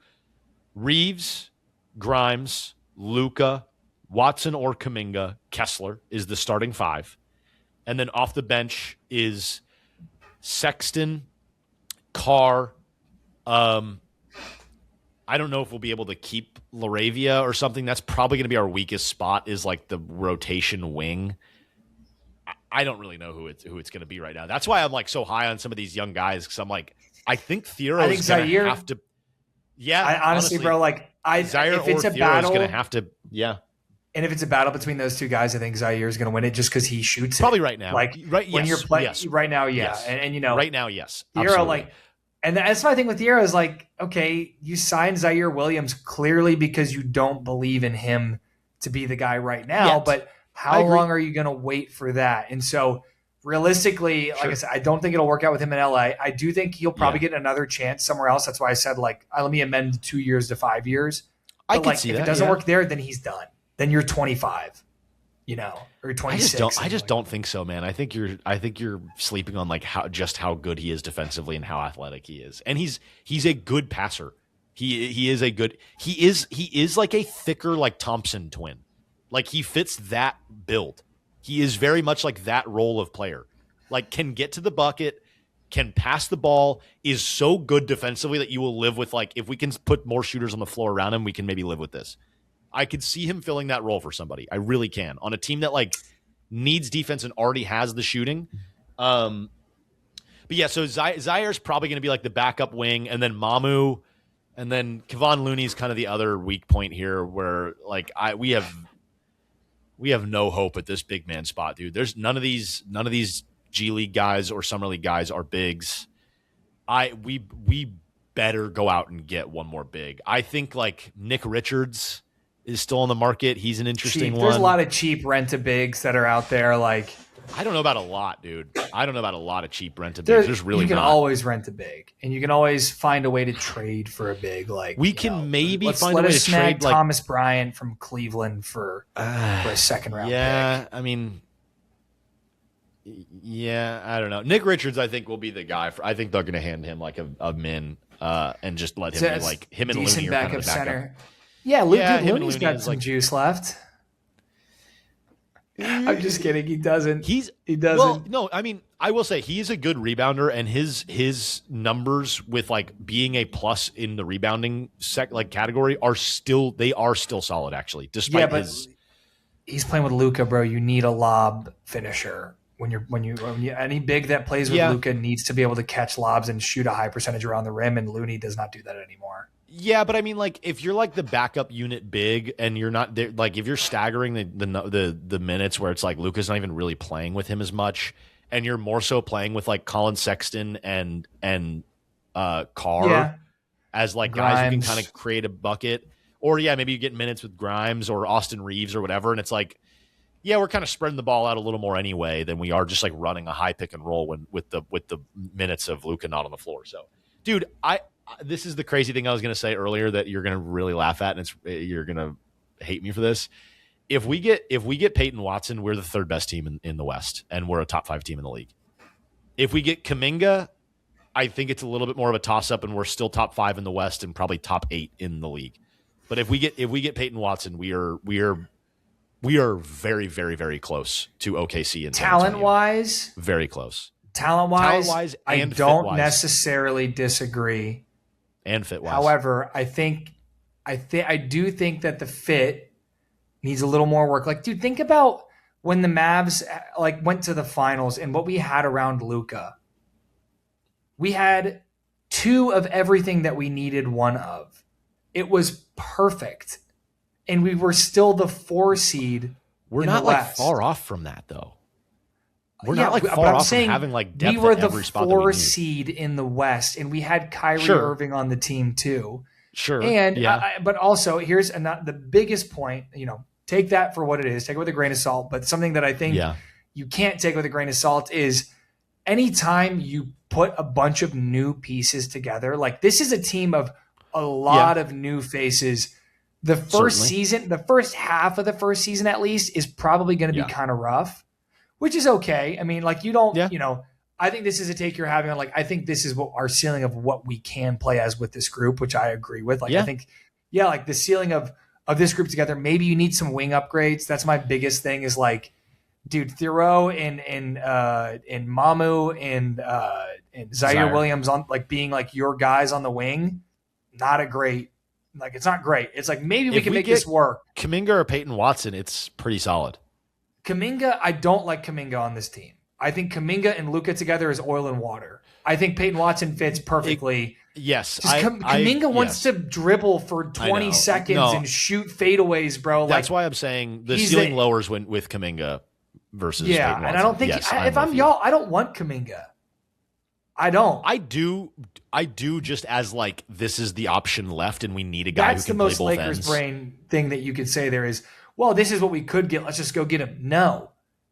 Reeves, Grimes, Luka, Watson or Kuminga, Kessler is the starting 5. And then off the bench is Sexton, Carr. I don't know if we'll be able to keep Laravia or something. That's probably going to be our weakest spot, is like the rotation wing. I don't really know who it's going to be right now. That's why I'm like so high on some of these young guys, because I'm like, I think Thero's going to have to. Yeah, I honestly, bro, like Zaire if it's or a Thero's battle, going to have to. Yeah. And if it's a battle between those two guys, I think Zaire is going to win it just because he shoots probably it. right now. Like right, when yes, you're playing yes. right now, yeah, yes. And you know, right now, yes, Thiero, absolutely. like, and that's my thing with Thiero is like, okay, you signed Zaire Williams clearly because you don't believe in him to be the guy right now, but how long are you going to wait for that? And so, realistically, like I said, I don't think it'll work out with him in LA. I do think he'll probably get another chance somewhere else. That's why I said, like, let me amend 2 years to 5 years. But I could see if that, it doesn't work there, then he's done. Then you're 25, you know, or 26. I just don't think so, man. I think you're sleeping on like how good he is defensively and how athletic he is. And he's a good passer. He is like a thicker like Thompson twin. Like, he fits that build. He is very much like that role of player. Like, can get to the bucket, can pass the ball, is so good defensively that you will live with, like, if we can put more shooters on the floor around him, we can maybe live with this. I could see him filling that role for somebody. I really can. On a team that, like, needs defense and already has the shooting. But yeah, so Zaire's probably going to be like the backup wing, and then Mamu, and then Kevon Looney's kind of the other weak point here, where like we have no hope at this big man spot, dude. There's none of these G League guys or Summer League guys are bigs. We better go out and get one more big. I think like Nick Richards is still on the market. He's an interesting one. There's a lot of cheap rent-a-bigs that are out there. Like, I don't know about a lot, dude. I don't know about a lot of cheap rent-a-bigs. There's really you can not. always rent a big, and you can always find a way to trade for a big. Like, we can maybe find a let way us to snag trade like Thomas Bryant from Cleveland for a second round. Yeah, pick. I mean, yeah, I don't know. Nick Richards, I think, will be the guy. I think they're going to hand him like a min and just let him be like him and Looney are kind of the backup. Center. Yeah, Looney's got some like, juice left. I'm just kidding. He doesn't. He doesn't. Well, no, I mean, I will say he's a good rebounder, and his numbers with like being a plus in the rebounding category are still solid actually. Despite he's playing with Luka, bro. You need a lob finisher when you any big that plays with Luka needs to be able to catch lobs and shoot a high percentage around the rim, and Looney does not do that anymore. Yeah, but I mean, like, if you're like the backup unit big, and you're not there, like, if you're staggering the minutes where it's like Luka's not even really playing with him as much, and you're more so playing with like Colin Sexton and Carr as like Grimes. Guys who can kind of create a bucket, or maybe you get minutes with Grimes or Austin Reeves or whatever, and it's like, we're kind of spreading the ball out a little more anyway than we are just like running a high pick and roll with the minutes of Luka not on the floor. So, dude, this is the crazy thing I was going to say earlier that you're going to really laugh at, and you're going to hate me for this. If we get Peyton Watson, we're the third best team in the West, and we're a top 5 team in the league. If we get Kuminga, I think it's a little bit more of a toss up, and we're still top 5 in the West and probably top 8 in the league. But if we get Peyton Watson, we are very, very, very close to OKC in talent wise. Very close. Talent wise, I and don't necessarily disagree. And fit wise. However, I do think that the fit needs a little more work. Like, dude, think about when the Mavs like went to the finals and what we had around Luka, we had two of everything that we needed one of. It was perfect. And we were still the 4 seed. We're in not the like West. far off from that though. We're Yeah, not like but far I'm off from saying having like depth we were at the every spot that we 4 need. seed in the West, and we had Kyrie Sure. Irving on the team too. Sure. And yeah. but also here's the biggest point. Take that for what it is. Take it with a grain of salt. But something that I think you can't take with a grain of salt is anytime you put a bunch of new pieces together. Like this is a team of a lot of new faces. The first season, the first half of the first season at least, is probably going to be kind of rough, which is okay. I mean, like you don't, I think this is a take you're having on like, I think this is what our ceiling of what we can play as with this group, which I agree with. Like, I think, like the ceiling of this group together, maybe you need some wing upgrades. That's my biggest thing is like, dude, Thoreau and Mamu and Zaire Williams on like being like your guys on the wing. Not a great, like, it's not great. It's like, maybe we can make this work. Kuminga or Peyton Watson, it's pretty solid. Kuminga, I don't like Kuminga on this team. I think Kuminga and Luka together is oil and water. I think Peyton Watson fits perfectly. Kuminga wants to dribble for 20 seconds and shoot fadeaways, bro. That's why I'm saying the ceiling lowers with Kuminga versus Peyton Watson. And I don't think if I'm y'all, I don't want Kuminga. I don't. I do just as like this is the option left and we need a guy who can play both ends. That's the most Lakers brain thing that you could say there is, well, this is what we could get. Let's just go get him. No.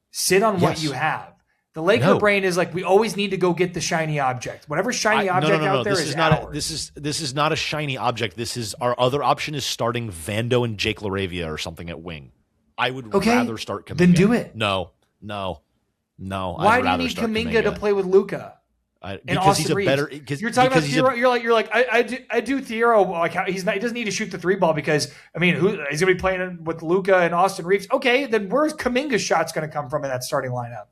Sit on what you have. The Laker brain is like, we always need to go get the shiny object. Whatever shiny object out there is ours. This is not a shiny object. This is our other option is starting Vando and Jake LaRavia or something at wing. I would rather start Kuminga. Then do it. No. Why do you need Kuminga to play with Luka? Because he's a better. You're talking about Thiero. You're like I do Thiero. Like he doesn't need to shoot the 3 ball because I mean he's going to be playing with Luka and Austin Reeves. Okay, then where's Kuminga's shots going to come from in that starting lineup?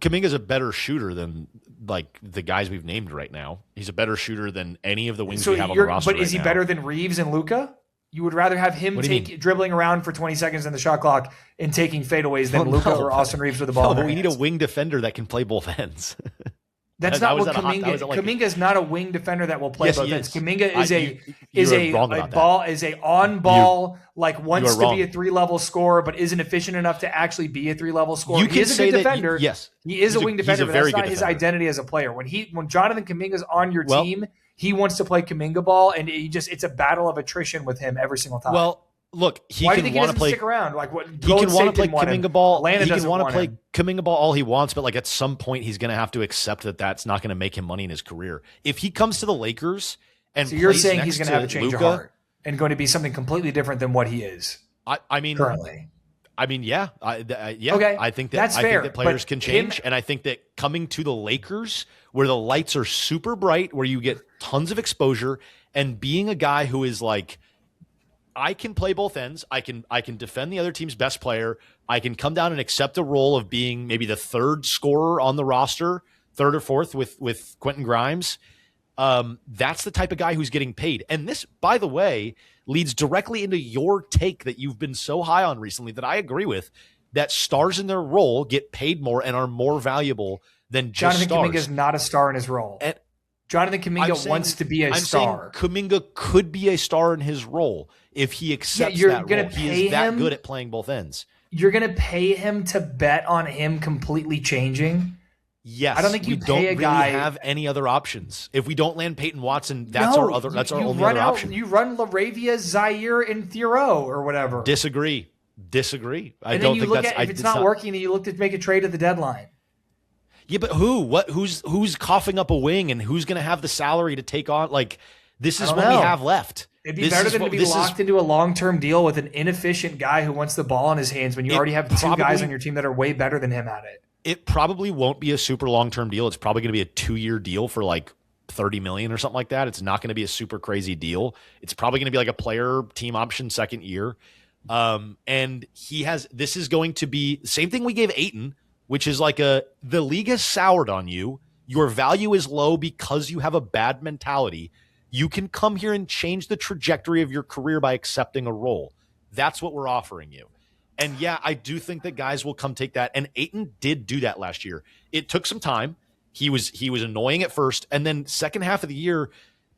Kuminga's a better shooter than like the guys we've named right now. He's a better shooter than any of the wings we have on the roster. But is he better than Reeves and Luka? You would rather have him dribbling around for 20 seconds in the shot clock and taking fadeaways than Luka or Austin Reeves with the ball. No, but we need a wing defender that can play both ends. That's not what Kuminga. Kuminga is not a wing defender that will play both ends. Kuminga is a on ball like wants to be a 3-level scorer, but isn't efficient enough to actually be a 3-level scorer. He is a good defender. He is a wing defender, but that's not his identity as a player. When Jonathan Kuminga's on your team, he wants to play Kuminga ball, and it's a battle of attrition with him every single time. Well, look, why do you think he doesn't stick around? Like what? He can want to play Kuminga ball. He can want to play Kuminga ball all he wants, but like at some point he's going to have to accept that that's not going to make him money in his career. If he comes to the Lakers and so you're saying he's going to have a change of heart and going to be something completely different than what he is. I mean, currently. I mean, yeah. Okay. I think that that's fair, think that players can change, and I think that coming to the Lakers, where the lights are super bright, where you get tons of exposure, and being a guy who is like, I can play both ends. I can defend the other team's best player. I can come down and accept a role of being maybe the 3rd scorer on the roster, 3rd or 4th with Quentin Grimes. That's the type of guy who's getting paid. And this, by the way, leads directly into your take that you've been so high on recently that I agree with, that stars in their role get paid more and are more valuable than just Jonathan stars. Kuminga is not a star in his role. Jonathan Kuminga wants to be a star. Kuminga could be a star in his role if he accepts that role. He is that good at playing both ends. You're going to pay him to bet on him completely changing? Yes. I don't think you pay a guy. We don't have any other options. If we don't land Peyton Watson, that's our only other option. You run LaRavia, Zaire, and Thoreau or whatever. Disagree. I don't think that's... If it's not working, then you look to make a trade at the deadline. Yeah, but who? Who's coughing up a wing and who's going to have the salary to take on? Like, this is what we have left. It'd be better than to be locked into a long-term deal with an inefficient guy who wants the ball in his hands when you already have 2 guys on your team that are way better than him at it. It probably won't be a super long-term deal. It's probably going to be a 2-year deal for like $30 million or something like that. It's not going to be a super crazy deal. It's probably going to be like a player team option 2nd year. And this is going to be the same thing we gave Ayton, which is like the league has soured on you. Your value is low because you have a bad mentality. You can come here and change the trajectory of your career by accepting a role. That's what we're offering you. And yeah, I do think that guys will come take that. And Ayton did do that last year. It took some time. He was annoying at first, and then second half of the year,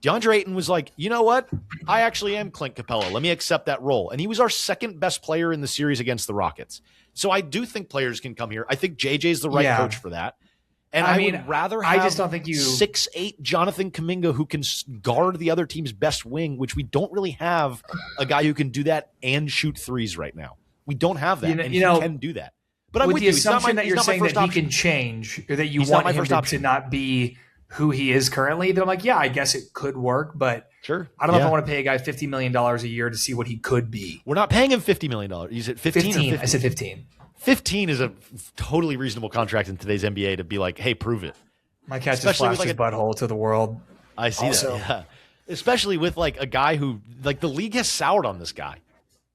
DeAndre Ayton was like, you know what? I actually am Clint Capella. Let me accept that role. And he was our second best player in the series against the Rockets. So I do think players can come here. I think JJ's the right coach for that. And I mean, would rather have I just don't think 6'8" Jonathan Kuminga who can guard the other team's best wing, which we don't really have a guy who can do that and shoot threes right now. We don't have that, and he can do that. But I'm with the you. assumption that you're saying that he can change, or that you want him to not be who he is currently, then I'm like, yeah, I guess it could work, but sure. I don't know if I want to pay a guy $50 million a year to see what he could be. We're not paying him $50 million. You said 15? I said 15. 15 is a totally reasonable contract in today's NBA to be like, hey, prove it. My cat just flashed his butthole to the world. I see that, yeah. Especially with like a guy who, like, the league has soured on this guy.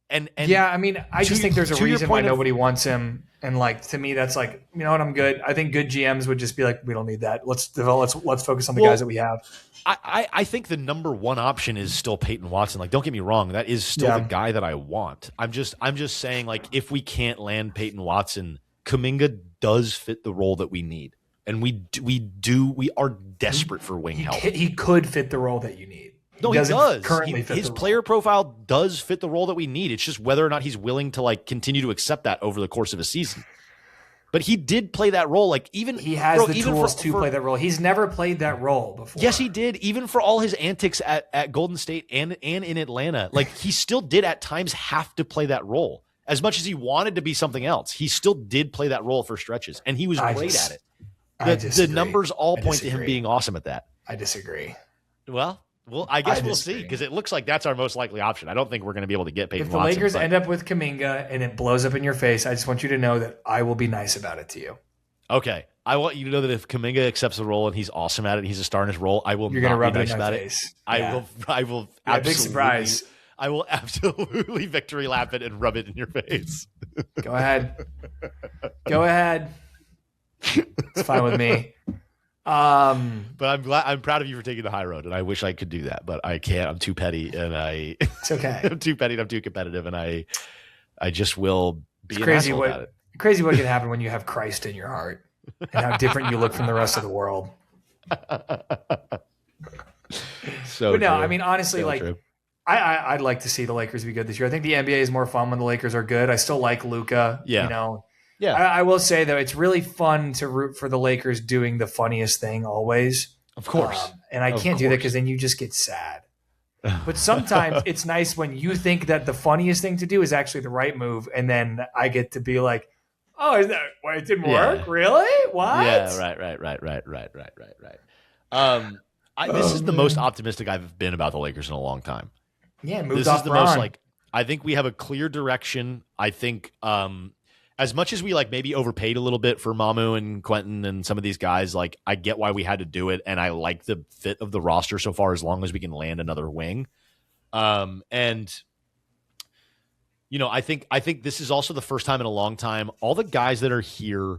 And yeah, I mean, I just think there's a reason why nobody wants him. And like, to me, that's like, you know what, I'm good. I think good GMs would just be like, we don't need that. Let's focus on the guys that we have. I think the number one option is still Peyton Watson. Like, don't get me wrong, that is still the guy that I want. I'm just saying, like, if we can't land Peyton Watson, Kuminga does fit the role that we need, and we are desperate for wing help. He could fit the role that you need. No, he does. His player profile does fit the role that we need. It's just whether or not he's willing to like continue to accept that over the course of a season. But he did play that role. Like he has the tools to play that role. He's never played that role before. Yes, he did. Even for all his antics at Golden State and in Atlanta, like he still did at times have to play that role. As much as he wanted to be something else, he still did play that role for stretches, and he was great at it. The numbers all point to him being awesome at that. I disagree. Well, I guess we'll see, because it looks like that's our most likely option. I don't think we're going to be able to get Peyton Watson. If the Lakers end up with Kuminga and it blows up in your face, I just want you to know that I will be nice about it to you. Okay. I want you to know that if Kuminga accepts the role and he's awesome at it, he's a star in his role, I will not be nice about it. I will absolutely. Big surprise. I will absolutely victory lap it and rub it in your face. Go ahead. It's fine with me. But I'm proud of you for taking the high road, and I wish I could do that, but I can't. I'm too petty, and it's okay. I'm too petty and I'm too competitive, and I just will be an asshole about it. Crazy what can happen when you have Christ in your heart, and how different you look from the rest of the world. So, no, I mean, honestly, I'd like to see the Lakers be good this year. I think the NBA is more fun when the Lakers are good. I still like Luka. Yeah. You know. Yeah, I will say, though, it's really fun to root for the Lakers doing the funniest thing always. Of course. And I can't do that because then you just get sad. But sometimes it's nice when you think that the funniest thing to do is actually the right move, and then I get to be like, oh, is that why it didn't work? Really? What? Yeah, right. This is the most optimistic I've been about the Lakers in a long time. Yeah, moved off Bron. I think we have a clear direction. I think as much as we like maybe overpaid a little bit for Mamu and Quentin and some of these guys, like I get why we had to do it, and I like the fit of the roster so far as long as we can land another wing. And you know, I think this is also the first time in a long time all the guys that are here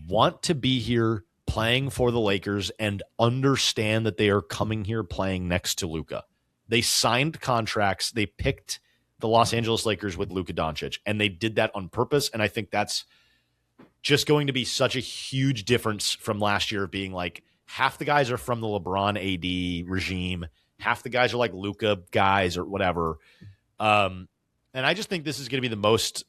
want to be here playing for the Lakers and understand that they are coming here playing next to Luka. They signed contracts, they picked the Los Angeles Lakers with Luka Doncic, and they did that on purpose. And I think that's just going to be such a huge difference from last year of being like half the guys are from the LeBron AD regime, half the guys are like Luka guys or whatever. And I just think this is going to be the most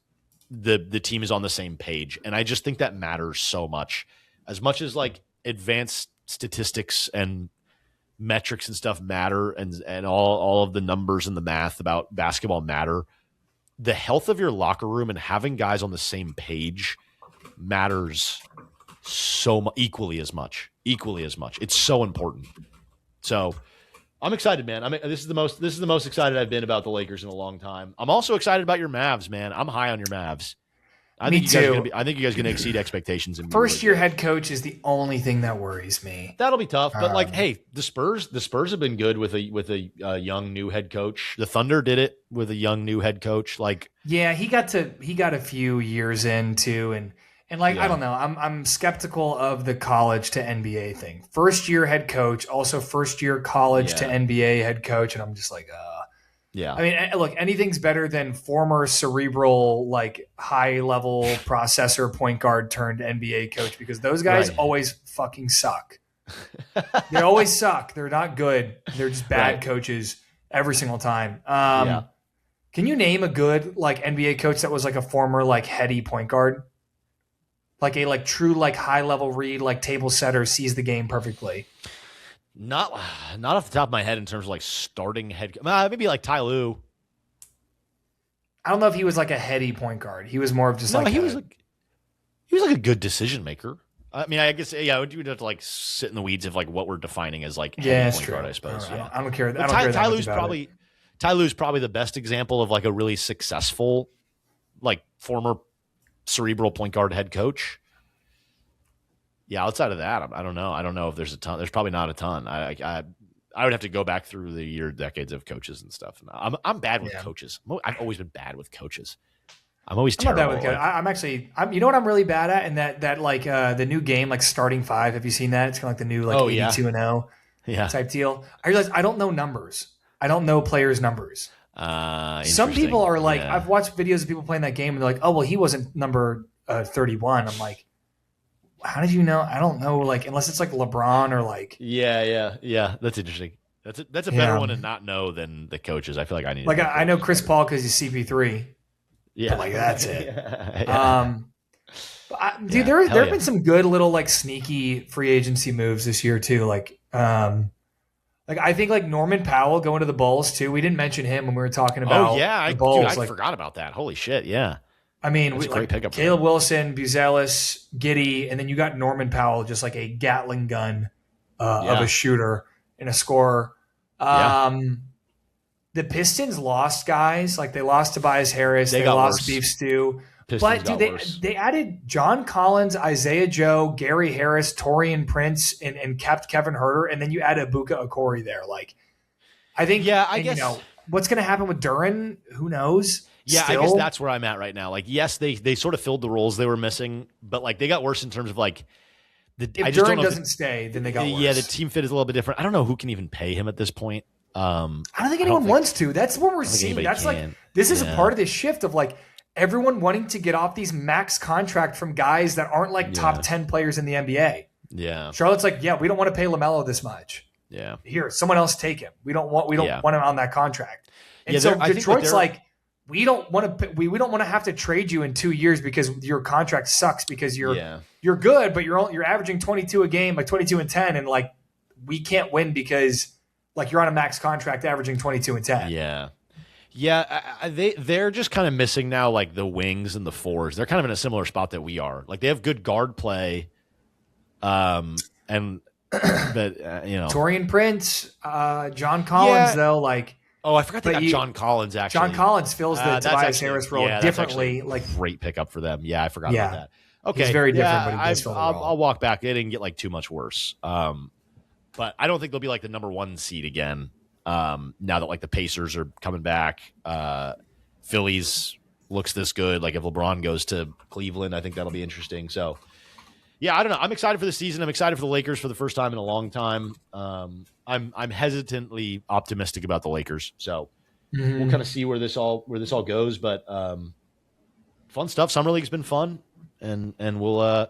the team is on the same page. And I just think that matters so much as like advanced statistics and metrics and stuff matter, and all of the numbers and the math about basketball matter. The health of your locker room and having guys on the same page matters equally as much. It's so important. So I'm excited, man. This is the most excited I've been about the Lakers in a long time. I'm also excited about your Mavs, man. I'm high on your Mavs. I think you guys are going to exceed expectations. First-year head coach is the only thing that worries me. That'll be tough, but hey, the Spurs have been good with a young new head coach. The Thunder did it with a young new head coach. He got a few years into, and I don't know. I'm skeptical of the college to NBA thing. First-year head coach, also first-year college to NBA head coach, and I'm just like, Yeah. I mean, look, anything's better than former cerebral, like high level processor point guard turned NBA coach because those guys Right. always fucking suck. They always suck. They're not good. They're just bad Right. coaches every single time. Yeah. Can you name a good like NBA coach that was like a former like heady point guard? Like a like true like high level read, like table setter, sees the game perfectly. Not not off the top of my head in terms of like starting head. Maybe like Ty Lue. I don't know if he was like a heady point guard. He was more of just No, like he was like a good decision maker. I mean, I guess yeah, you'd have to like sit in the weeds of like what we're defining as like heady yeah, it's point true. guard, I suppose. Yeah. I don't care. But I don't care that Ty much Lue's about probably it. Ty Lue's probably the best example of like a really successful, like former cerebral point guard head coach. Yeah, outside of that, I don't know. I don't know if there's a ton. There's probably not a ton. I would have to go back through the decades of coaches and stuff. I'm bad with coaches. I've always been bad with coaches. I'm always terrible. I'm not bad with I'm actually. You know what I'm really bad at, and that like the new game like starting five. Have you seen that? It's kind of like the new like 82-0 type deal. I realize I don't know numbers. I don't know players' numbers. Some people are like, I've watched videos of people playing that game, and they're like, oh well, he wasn't number 31. I'm like, how did you know? I don't know. Like unless it's like LeBron or like. Yeah. That's interesting. That's a better one to not know than the coaches. I feel like I need. Like I know Chris Paul because he's CP3. Yeah, but like that's it. Dude, there have been some good little like sneaky free agency moves this year too. Like I think like Norman Powell going to the Bulls too. We didn't mention him when we were talking about the Bulls. I forgot about that. Holy shit, yeah. I mean, great pickup. Caleb Wilson, Buzelis, Giddey, and then you got Norman Powell, just like a Gatling gun of a shooter and a scorer. The Pistons lost guys. Like they lost Tobias Harris. They lost worse. Beef Stew. Pistons but dude, they added John Collins, Isaiah Joe, Gary Harris, Torian Prince, and kept Kevin Huerter, and then you add Ibuka Okori there. Like, I think, I guess, you know, what's going to happen with Duren? Who knows? Yeah, I guess that's where I'm at right now. Like, yes, they sort of filled the roles they were missing, but like they got worse in terms of like if Duren doesn't stay, then they got worse. Yeah, the team fit is a little bit different. I don't know who can even pay him at this point. I don't think anyone wants to. That's what we're seeing. That's like this is a part of this shift of like everyone wanting to get off these max contract from guys that aren't like top 10 players in the NBA. Yeah. Charlotte's like, we don't want to pay LaMelo this much. Yeah. Here, someone else take him. We don't want him on that contract. And so Detroit's like, we don't want to have to trade you in 2 years because your contract sucks because you're good, but you're averaging 22 a game, like 22 and 10, and like we can't win because like you're on a max contract averaging 22 and 10. Yeah. Yeah, they're just kind of missing now, like the wings and the fours. They're kind of in a similar spot that we are. Like they have good guard play, and but you know, Torian Prince, John Collins though, like I forgot they got John Collins. Actually, John Collins fills the Tobias Harris role differently. Like great pickup for them. Yeah, I forgot about that. Okay, he's very different, but he does fill the role. I'll walk back. They didn't get like too much worse. But I don't think they'll be like the number 1 seed again. Now that like the Pacers are coming back, Phillies looks this good. Like if LeBron goes to Cleveland, I think that'll be interesting. So yeah, I don't know. I'm excited for the season. I'm excited for the Lakers for the first time in a long time. I'm hesitantly optimistic about the Lakers. So we'll kind of see where this all goes. But fun stuff. Summer League's been fun, and we'll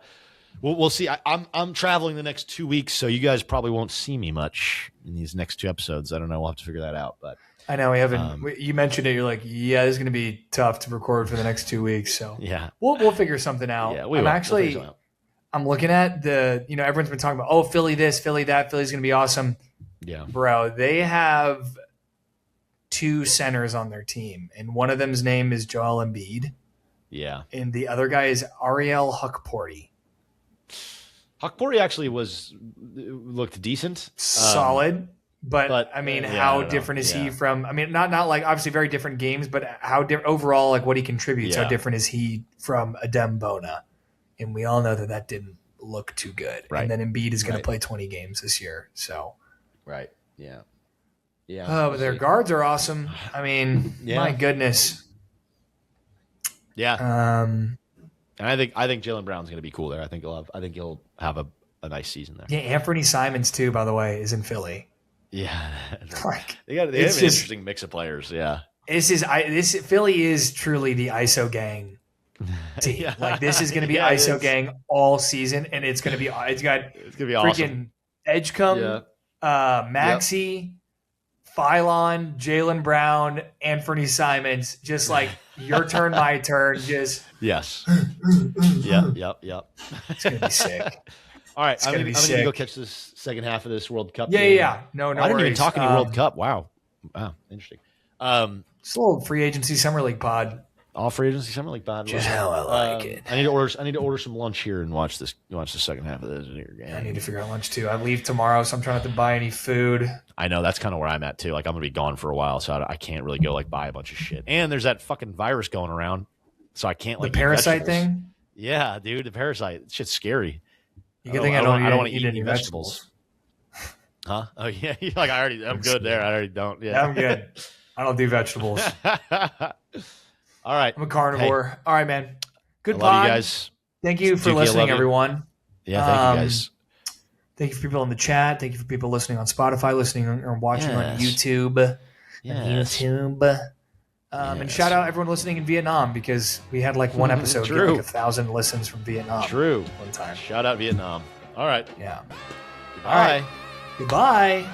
see. I'm traveling the next 2 weeks, so you guys probably won't see me much in these next 2 episodes. I don't know. We'll have to figure that out. But I know we haven't. You mentioned it. You're like, this is going to be tough to record for the next 2 weeks. So yeah, we'll figure something out. Yeah, I'm looking at everyone's been talking about Philly this, Philly that. Philly's going to be awesome. Yeah, bro. They have 2 centers on their team, and one of them's name is Joel Embiid. Yeah, and the other guy is Ariel Hukporti. Hukporti actually looked decent, solid, but I mean, how different is he from? I mean, not like obviously very different games, but how overall, like what he contributes, how different is he from Adem Bona? And we all know that didn't look too good. Right. And then Embiid is going to play 20 games this year, so right, yeah. But their guards are awesome. I mean, my goodness. Yeah. And I think Jaylen Brown's going to be cool there. I think he'll have a nice season there. Yeah, Anthony Simons too, by the way, is in Philly. Yeah. Like, they have an interesting mix of players. Yeah. This Philly is truly the ISO gang team. Yeah. Like, this is going to be Yeah, ISO gang all season, and it's got it's gonna be freaking awesome. Edgecombe, Maxey, Phylon, Jaylen Brown, Anthony Simons, just like your turn, my turn. Just yes. Yep. it's gonna be sick. All right, I'm gonna go catch this second half of this World Cup. game. Yeah. No, I didn't even talk any World Cup. Wow, interesting. It's a little free agency summer league pod. All free agency summer league pod. Just how I like it. I need to order some lunch here and watch the second half of this game. I need to figure out lunch too. I leave tomorrow, so I'm trying not to buy any food. I know that's kind of where I'm at too. Like, I'm gonna be gone for a while, so I can't really go like buy a bunch of shit. And there's that fucking virus going around, so I can't like the parasite thing. Yeah, dude, the parasite. It's shit's scary. You can think I don't want to eat any vegetables. Huh? Oh yeah, I'm good there. I already don't. Yeah, I'm good. I don't do vegetables. All right. I'm a carnivore. Hey, all right, man. Good pod. Love you guys. Thank you for listening, everyone. Yeah, thank you guys. Thank you for people in the chat. Thank you for people listening on Spotify, listening or watching on YouTube. Yes. And shout out everyone listening in Vietnam, because we had like one episode get like 1,000 listens from Vietnam. True. One time. Shout out Vietnam. All right. Yeah. Goodbye. All right. Goodbye.